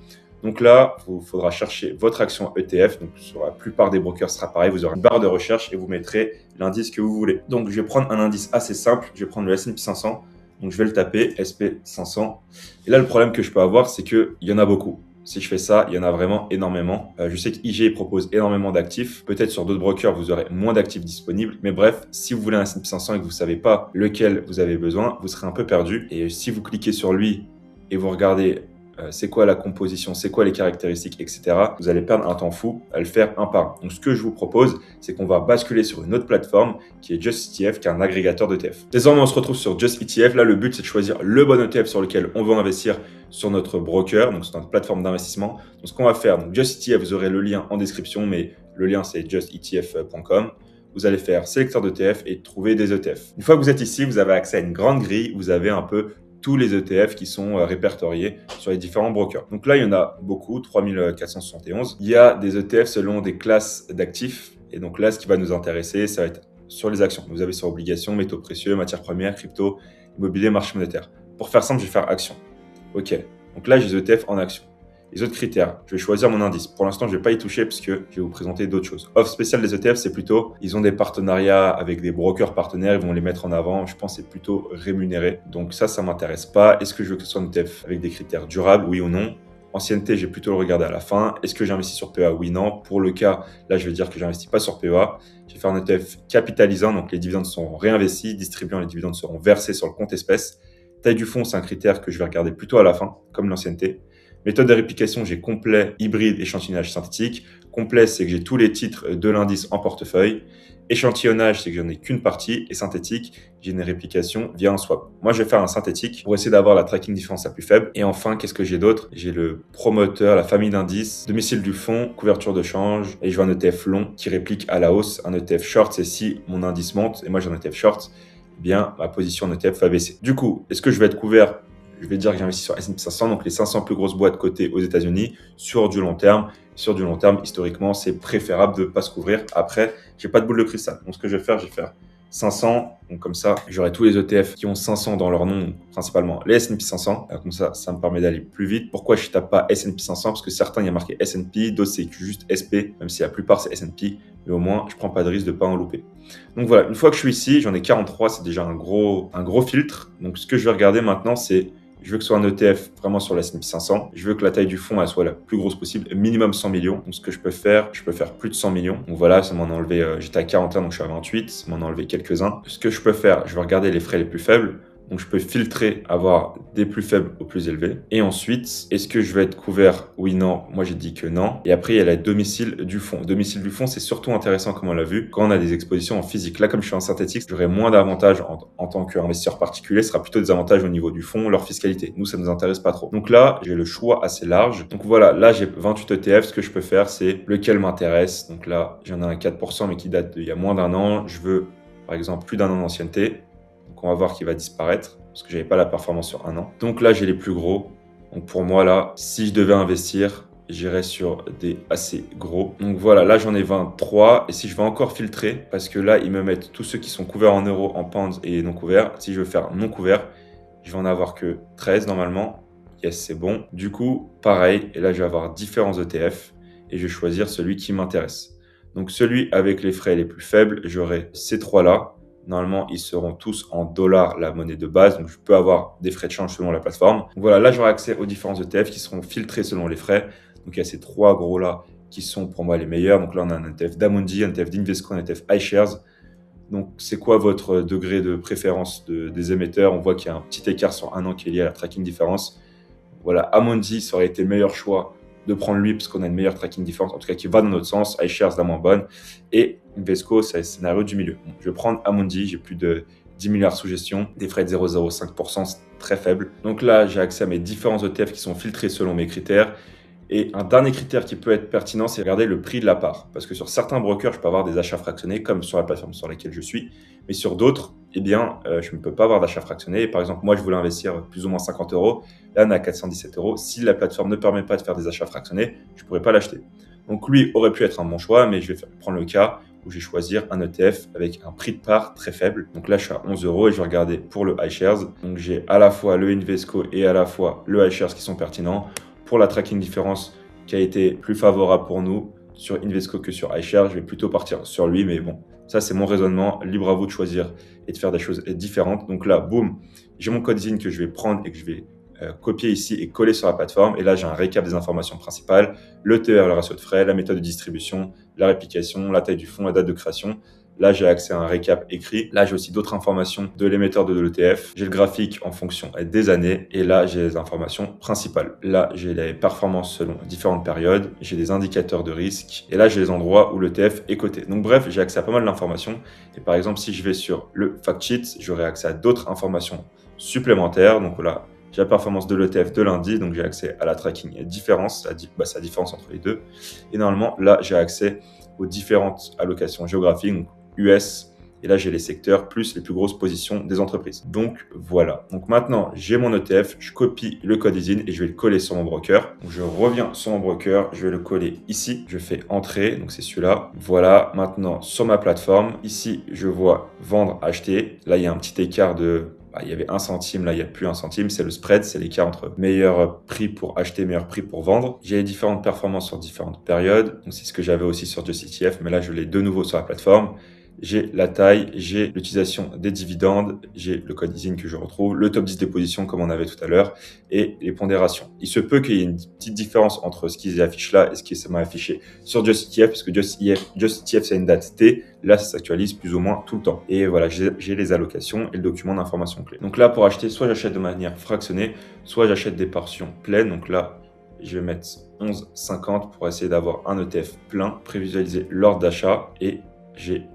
Donc là, il faudra chercher votre action ETF. Donc sur la plupart des brokers, ce sera pareil. Vous aurez une barre de recherche et vous mettrez l'indice que vous voulez. Donc je vais prendre un indice assez simple. Je vais prendre le S&P 500. Donc je vais le taper, SP 500. Et là, le problème que je peux avoir, c'est qu'il y en a beaucoup. Si je fais ça, il y en a vraiment énormément. Je sais qu'IG propose énormément d'actifs. Peut-être sur d'autres brokers, vous aurez moins d'actifs disponibles. Mais bref, si vous voulez un S&P 500 et que vous ne savez pas lequel vous avez besoin, vous serez un peu perdu. Et si vous cliquez sur lui et vous regardez c'est quoi la composition, c'est quoi les caractéristiques, etc. Vous allez perdre un temps fou à le faire un par un. Donc, ce que je vous propose, c'est qu'on va basculer sur une autre plateforme qui est Just ETF, qui est un agrégateur d'ETF. Désormais, on se retrouve sur Just ETF. Là, le but, c'est de choisir le bon ETF sur lequel on veut investir sur notre broker, donc sur notre plateforme d'investissement. Donc, ce qu'on va faire, donc Just ETF, vous aurez le lien en description, mais le lien, c'est justetf.com. Vous allez faire sélecteur d'ETF et trouver des ETF. Une fois que vous êtes ici, vous avez accès à une grande grille. Vous avez un peu tous les ETF qui sont répertoriés sur les différents brokers. Donc là, il y en a beaucoup, 3471. Il y a des ETF selon des classes d'actifs. Et donc là, ce qui va nous intéresser, ça va être sur les actions. Vous avez sur obligations, métaux précieux, matières premières, crypto, immobilier, marché monétaire. Pour faire simple, je vais faire actions. Ok, donc là, j'ai les ETF en actions. Les autres critères, je vais choisir mon indice. Pour l'instant, je ne vais pas y toucher parce que je vais vous présenter d'autres choses. Offre spéciale des ETF, c'est plutôt, ils ont des partenariats avec des brokers partenaires, ils vont les mettre en avant. Je pense que c'est plutôt rémunéré. Donc ça ne m'intéresse pas. Est-ce que je veux que ce soit un ETF avec des critères durables, oui ou non? Ancienneté, j'ai plutôt le regarder à la fin. Est-ce que j'investis sur PEA? Oui, non. Pour le cas, là, je vais dire que j'investis pas sur PEA. Je vais faire un ETF capitalisant, donc les dividendes seront réinvestis, distribuant, les dividendes seront versés sur le compte espèce. Taille du fonds, c'est un critère que je vais regarder plutôt à la fin, comme l'ancienneté. Méthode de réplication, j'ai complet, hybride, échantillonnage synthétique. Complet, c'est que j'ai tous les titres de l'indice en portefeuille. Échantillonnage, c'est que j'en ai qu'une partie. Et synthétique, j'ai une réplication via un swap. Moi, je vais faire un synthétique pour essayer d'avoir la tracking différence la plus faible. Et enfin, qu'est-ce que j'ai d'autre? J'ai le promoteur, la famille d'indices, domicile du fonds, couverture de change. Et je veux un ETF long qui réplique à la hausse. Un ETF short, c'est si mon indice monte et moi j'ai un ETF short, eh bien ma position en ETF va baisser. Du coup, est-ce que je vais être couvert? Je vais dire que j'investis sur S&P 500, donc les 500 plus grosses boîtes cotées aux États-Unis sur du long terme. Sur du long terme, historiquement, c'est préférable de ne pas se couvrir. Après, j'ai pas de boule de cristal. Donc, ce que je vais faire 500. Donc, comme ça, j'aurai tous les ETF qui ont 500 dans leur nom, principalement les S&P 500. Comme ça, ça me permet d'aller plus vite. Pourquoi je ne tape pas S&P 500? Parce que certains, il y a marqué S&P, d'autres, c'est juste SP, même si la plupart, c'est S&P. Mais au moins, je ne prends pas de risque de ne pas en louper. Donc, voilà, une fois que je suis ici, j'en ai 43. C'est déjà un gros filtre. Donc, ce que je vais regarder maintenant, c'est je veux que ce soit un ETF vraiment sur la S&P 500. Je veux que la taille du fonds elle soit la plus grosse possible, minimum 100 millions. Donc, ce que je peux faire plus de 100 millions. Donc, voilà, ça m'en a enlevé, j'étais à 41, donc je suis à 28. Ça m'en a enlevé quelques-uns. Ce que je peux faire, je vais regarder les frais les plus faibles. Donc, je peux filtrer, avoir des plus faibles aux plus élevés. Et ensuite, est-ce que je vais être couvert? Oui, non. Moi, j'ai dit que non. Et après, il y a la domicile du fonds. Domicile du fonds, c'est surtout intéressant, comme on l'a vu, quand on a des expositions en physique. Là, comme je suis en synthétique, j'aurai moins d'avantages en tant qu'investisseur particulier. Ce sera plutôt des avantages au niveau du fonds, leur fiscalité. Nous, ça ne nous intéresse pas trop. Donc là, j'ai le choix assez large. Donc voilà, là, j'ai 28 ETF. Ce que je peux faire, c'est lequel m'intéresse. Donc là, j'en ai un 4%, mais qui date d'il y a moins d'un an. Je veux, par exemple, plus d'un an d'ancienneté. Donc, on va voir qu'il va disparaître parce que j'avais pas la performance sur un an. Donc là, j'ai les plus gros. Donc pour moi, là, si je devais investir, j'irais sur des assez gros. Donc voilà, là, j'en ai 23. Et si je vais encore filtrer, parce que là, ils me mettent tous ceux qui sont couverts en euros, en pounds et non couverts. Si je veux faire non couvert, je vais en avoir que 13 normalement. Yes, c'est bon. Du coup, pareil. Et là, je vais avoir différents ETF et je vais choisir celui qui m'intéresse. Donc celui avec les frais les plus faibles, j'aurai ces trois-là. Normalement, ils seront tous en dollars, la monnaie de base. Donc, je peux avoir des frais de change selon la plateforme. Donc, voilà, là, j'aurai accès aux différents ETF qui seront filtrés selon les frais. Donc, il y a ces trois gros-là qui sont pour moi les meilleurs. Donc, là, on a un ETF d'Amundi, un ETF d'Invesco, un ETF iShares. Donc, c'est quoi votre degré de préférence des émetteurs? On voit qu'il y a un petit écart sur un an qui est lié à la tracking différence. Voilà, Amundi, ça aurait été le meilleur choix de prendre lui parce qu'on a une meilleure tracking différence, en tout cas qui va dans notre sens. iShares, la moins bonne. Et Invesco, c'est le scénario du milieu. Bon, je vais prendre Amundi, j'ai plus de 10 milliards sous gestion, des frais de 0,05%, c'est très faible. Donc là, j'ai accès à mes différents ETF qui sont filtrés selon mes critères. Et un dernier critère qui peut être pertinent, c'est regarder le prix de la part. Parce que sur certains brokers, je peux avoir des achats fractionnés, comme sur la plateforme sur laquelle je suis. Mais sur d'autres, eh bien, je ne peux pas avoir d'achat fractionné. Par exemple, moi, je voulais investir plus ou moins 50 euros. Là, on est à 417 euros. Si la plateforme ne permet pas de faire des achats fractionnés, je ne pourrais pas l'acheter. Donc, lui aurait pu être un bon choix, mais je vais prendre le cas où je vais choisir un ETF avec un prix de part très faible. Donc là, je suis à 11 euros et je vais regarder pour le iShares. Donc, j'ai à la fois le Invesco et à la fois le iShares qui sont pertinents. Pour la tracking différence qui a été plus favorable pour nous sur Invesco que sur iShares, je vais plutôt partir sur lui, mais bon, ça c'est mon raisonnement, libre à vous de choisir et de faire des choses différentes. Donc là, boum, j'ai mon code ZIN que je vais prendre et que je vais copier ici et coller sur la plateforme. Et là, j'ai un récap des informations principales, le TER, le ratio de frais, la méthode de distribution, la réplication, la taille du fonds, la date de création. Là, j'ai accès à un récap écrit. Là, j'ai aussi d'autres informations de l'émetteur de l'ETF. J'ai le graphique en fonction des années. Et là, j'ai les informations principales. Là, j'ai les performances selon différentes périodes. J'ai des indicateurs de risque. Et là, j'ai les endroits où l'ETF est coté. Donc, bref, j'ai accès à pas mal d'informations. Et par exemple, si je vais sur le fact sheet, j'aurai accès à d'autres informations supplémentaires. Donc, voilà, j'ai la performance de l'ETF de lundi. Donc, j'ai accès à la tracking différence, c'est la différence entre les deux. Et normalement, là, j'ai accès aux différentes allocations géographiques. Donc, US, Et là, j'ai les secteurs plus les plus grosses positions des entreprises. Donc, voilà. Donc maintenant, j'ai mon ETF, je copie le code ISIN et je vais le coller sur mon broker. Donc, je reviens sur mon broker, je vais le coller ici. Je fais entrer, donc c'est celui-là. Voilà, maintenant sur ma plateforme, ici, je vois vendre, acheter. Là, il y a un petit écart de... il y avait 1 centime, là il n'y a plus 1 centime, c'est le spread, c'est l'écart entre meilleur prix pour acheter, meilleur prix pour vendre. J'ai les différentes performances sur différentes périodes, donc c'est ce que j'avais aussi sur Just ETF, mais là je l'ai de nouveau sur la plateforme. J'ai la taille, j'ai l'utilisation des dividendes, j'ai le code ISIN que je retrouve, le top 10 des positions comme on avait tout à l'heure et les pondérations. Il se peut qu'il y ait une petite différence entre ce qu'ils affichent là et ce qui m'a affiché sur Just ETF parce que Just ETF c'est une date T, là ça s'actualise plus ou moins tout le temps. Et voilà, j'ai les allocations et le document d'information clé. Donc là pour acheter, soit j'achète de manière fractionnée, soit j'achète des portions pleines. Donc là, je vais mettre 11,50 pour essayer d'avoir un ETF plein, prévisualiser l'ordre d'achat et j'ai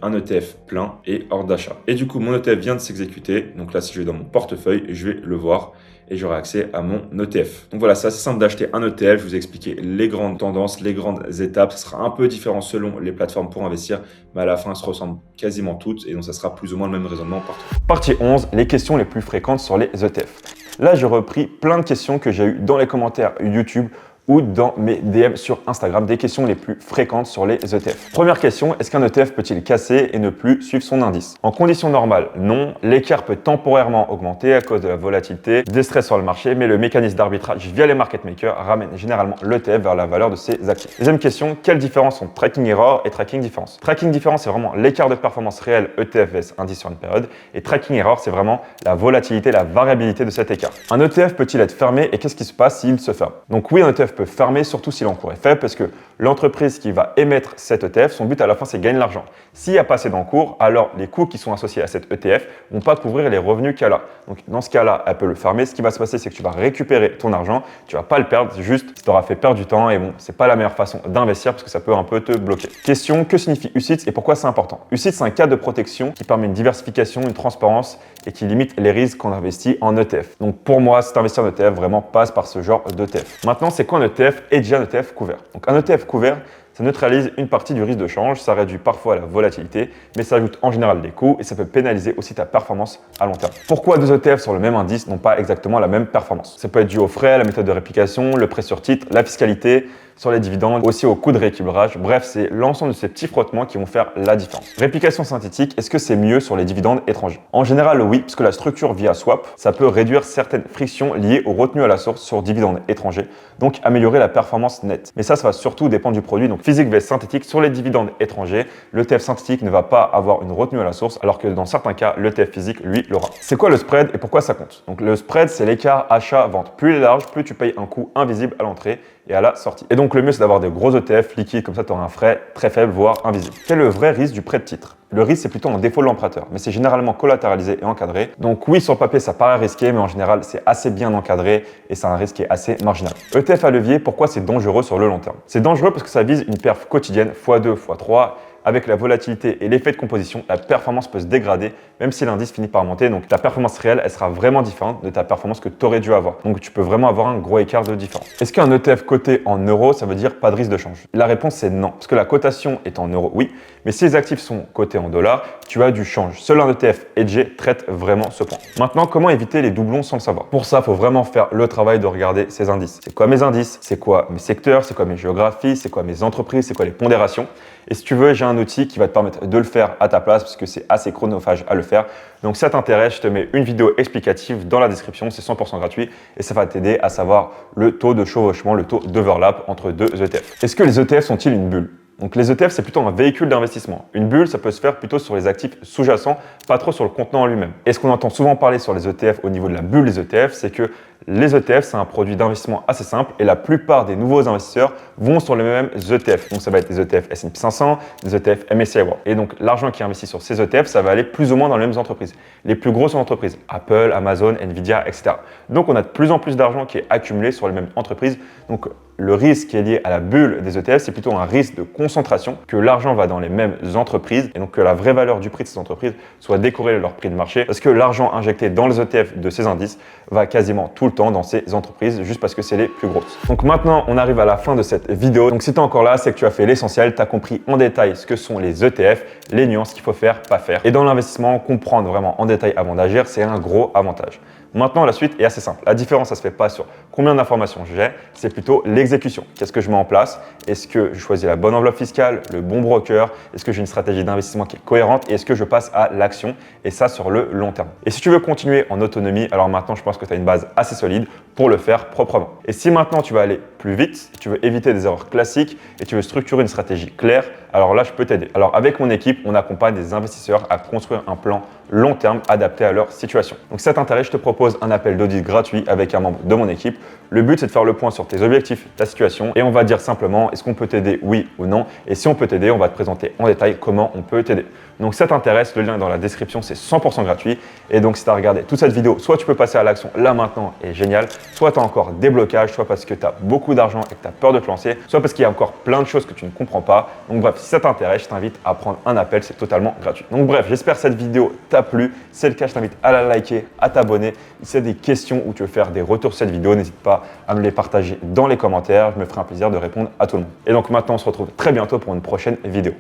un ETF plein et ordre d'achat. Et du coup, mon ETF vient de s'exécuter. Donc là, si je vais dans mon portefeuille, je vais le voir et j'aurai accès à mon ETF. Donc voilà, c'est assez simple d'acheter un ETF. Je vous ai expliqué les grandes tendances, les grandes étapes. Ça sera un peu différent selon les plateformes pour investir, mais à la fin, elles se ressemblent quasiment toutes et donc ça sera plus ou moins le même raisonnement partout. Partie 11, les questions les plus fréquentes sur les ETF. Là, j'ai repris plein de questions que j'ai eues dans les commentaires YouTube ou dans mes DM sur Instagram, des questions les plus fréquentes sur les ETF. Première question, est-ce qu'un ETF peut-il casser et ne plus suivre son indice? En conditions normales, non. L'écart peut temporairement augmenter à cause de la volatilité, des stress sur le marché, mais le mécanisme d'arbitrage via les market makers ramène généralement l'ETF vers la valeur de ses actifs. Deuxième question, quelle différence entre tracking error et tracking difference? Tracking difference, c'est vraiment l'écart de performance réel ETF vs indice sur une période, et tracking error, c'est vraiment la volatilité, la variabilité de cet écart. Un ETF peut-il être fermé et qu'est-ce qui se passe s'il se ferme? Donc oui, un ETF peut fermer, surtout si l'encours est faible, parce que l'entreprise qui va émettre cet ETF, son but à la fin, c'est de gagner de l'argent. S'il n'y a pas assez d'encours, alors les coûts qui sont associés à cet ETF ne vont pas couvrir les revenus qu'elle a. Donc dans ce cas-là, elle peut le fermer. Ce qui va se passer, c'est que tu vas récupérer ton argent, tu vas pas le perdre, juste ça t'aura fait perdre du temps et bon, c'est pas la meilleure façon d'investir parce que ça peut un peu te bloquer. Question, que signifie UCITS et pourquoi c'est important? UCITS, c'est un cadre de protection qui permet une diversification, une transparence et qui limite les risques qu'on investit en ETF. Donc pour moi, cet investir en ETF vraiment passe par ce genre d'ETF. Maintenant, c'est quoi un ETF et déjà un ETF couvert? Donc un ETF couvert, ça neutralise une partie du risque de change, ça réduit parfois la volatilité, mais ça ajoute en général des coûts et ça peut pénaliser aussi ta performance à long terme. Pourquoi deux ETF sur le même indice n'ont pas exactement la même performance? Ça peut être dû aux frais, à la méthode de réplication, le prêt sur titre, la fiscalité, sur les dividendes, aussi au coût de rééquilibrage. Bref, c'est l'ensemble de ces petits frottements qui vont faire la différence. Réplication synthétique, est-ce que c'est mieux sur les dividendes étrangers? En général, oui, puisque la structure via swap, ça peut réduire certaines frictions liées aux retenues à la source sur dividendes étrangers, donc améliorer la performance nette. Mais ça va surtout dépendre du produit. Donc physique vs synthétique, sur les dividendes étrangers, l'ETF synthétique ne va pas avoir une retenue à la source, alors que dans certains cas, l'ETF physique, lui, l'aura. C'est quoi le spread et pourquoi ça compte? Donc le spread, c'est l'écart achat-vente. Plus il est large, plus tu payes un coût invisible à l'entrée et à la sortie. Et donc le mieux, c'est d'avoir des gros ETF liquides, comme ça tu auras un frais très faible, voire invisible. Quel est le vrai risque du prêt de titre? Le risque, c'est plutôt un défaut de l'emprunteur, mais c'est généralement collatéralisé et encadré. Donc oui, sur le papier, ça paraît risqué, mais en général, c'est assez bien encadré et c'est un risque qui est assez marginal. ETF à levier, pourquoi c'est dangereux sur le long terme? C'est dangereux parce que ça vise une perf quotidienne, x2, x3. Avec la volatilité et l'effet de composition, la performance peut se dégrader, même si l'indice finit par monter. Donc ta performance réelle, elle sera vraiment différente de ta performance que tu aurais dû avoir. Donc tu peux vraiment avoir un gros écart de différence. Est-ce qu'un ETF coté en euros, ça veut dire pas de risque de change? La réponse c'est non, parce que la cotation est en euros, oui, mais si les actifs sont cotés en dollars, tu as du change. Seul un ETF hedgé traite vraiment ce point. Maintenant, comment éviter les doublons sans le savoir? Pour ça, il faut vraiment faire le travail de regarder ces indices. C'est quoi mes indices? C'est quoi mes secteurs? C'est quoi mes géographies? C'est quoi mes entreprises? C'est quoi les pondérations? Et si tu veux, j'ai un outil qui va te permettre de le faire à ta place parce que c'est assez chronophage à le faire. Donc si ça t'intéresse, je te mets une vidéo explicative dans la description, c'est 100% gratuit et ça va t'aider à savoir le taux de chevauchement, le taux d'overlap entre deux ETF. Est-ce que les ETF sont-ils une bulle? Donc les ETF, c'est plutôt un véhicule d'investissement. Une bulle, ça peut se faire plutôt sur les actifs sous-jacents, pas trop sur le contenant en lui-même. Et ce qu'on entend souvent parler sur les ETF au niveau de la bulle des ETF, c'est que les ETF, c'est un produit d'investissement assez simple et la plupart des nouveaux investisseurs vont sur les mêmes ETF. Donc ça va être des ETF S&P 500, des ETF MSCI World. Et donc l'argent qui est investi sur ces ETF, ça va aller plus ou moins dans les mêmes entreprises. Les plus grosses entreprises, Apple, Amazon, Nvidia, etc. Donc on a de plus en plus d'argent qui est accumulé sur les mêmes entreprises. Donc le risque qui est lié à la bulle des ETF, c'est plutôt un risque de concentration, que l'argent va dans les mêmes entreprises et donc que la vraie valeur du prix de ces entreprises soit décorrélée de leur prix de marché parce que l'argent injecté dans les ETF de ces indices va quasiment tout le temps dans ces entreprises juste parce que c'est les plus grosses. Donc maintenant, on arrive à la fin de cette vidéo. Donc si tu es encore là, c'est que tu as fait l'essentiel, tu as compris en détail ce que sont les ETF, les nuances qu'il faut faire, pas faire. Et dans l'investissement, comprendre vraiment en détail avant d'agir, c'est un gros avantage. Maintenant, la suite est assez simple. La différence, ça ne se fait pas sur combien d'informations j'ai, c'est plutôt l'exécution. Qu'est-ce que je mets en place? Est-ce que je choisis la bonne enveloppe fiscale, le bon broker? Est-ce que j'ai une stratégie d'investissement qui est cohérente? Et est-ce que je passe à l'action? Et ça, sur le long terme. Et si tu veux continuer en autonomie, alors maintenant, je pense que tu as une base assez solide pour le faire proprement. Et si maintenant, tu vas aller plus vite, tu veux éviter des erreurs classiques et tu veux structurer une stratégie claire, alors là, je peux t'aider. Alors avec mon équipe, on accompagne des investisseurs à construire un plan long terme adapté à leur situation. Donc si ça t'intéresse, je te propose un appel d'audit gratuit avec un membre de mon équipe. Le but, c'est de faire le point sur tes objectifs, ta situation et on va dire simplement est-ce qu'on peut t'aider, oui ou non. Et si on peut t'aider, on va te présenter en détail comment on peut t'aider. Donc si ça t'intéresse, le lien est dans la description, c'est 100% gratuit. Et donc si tu as regardé toute cette vidéo, soit tu peux passer à l'action là maintenant et génial, soit tu as encore des blocages, soit parce que tu as beaucoup d'argent et que tu as peur de te lancer, soit parce qu'il y a encore plein de choses que tu ne comprends pas. Donc bref, si ça t'intéresse, je t'invite à prendre un appel, c'est totalement gratuit. Donc bref, j'espère que cette vidéo t'a plu. Si c'est le cas, je t'invite à la liker, à t'abonner. Si tu as des questions ou tu veux faire des retours sur cette vidéo, n'hésite pas à me les partager dans les commentaires. Je me ferai un plaisir de répondre à tout le monde. Et donc maintenant, on se retrouve très bientôt pour une prochaine vidéo.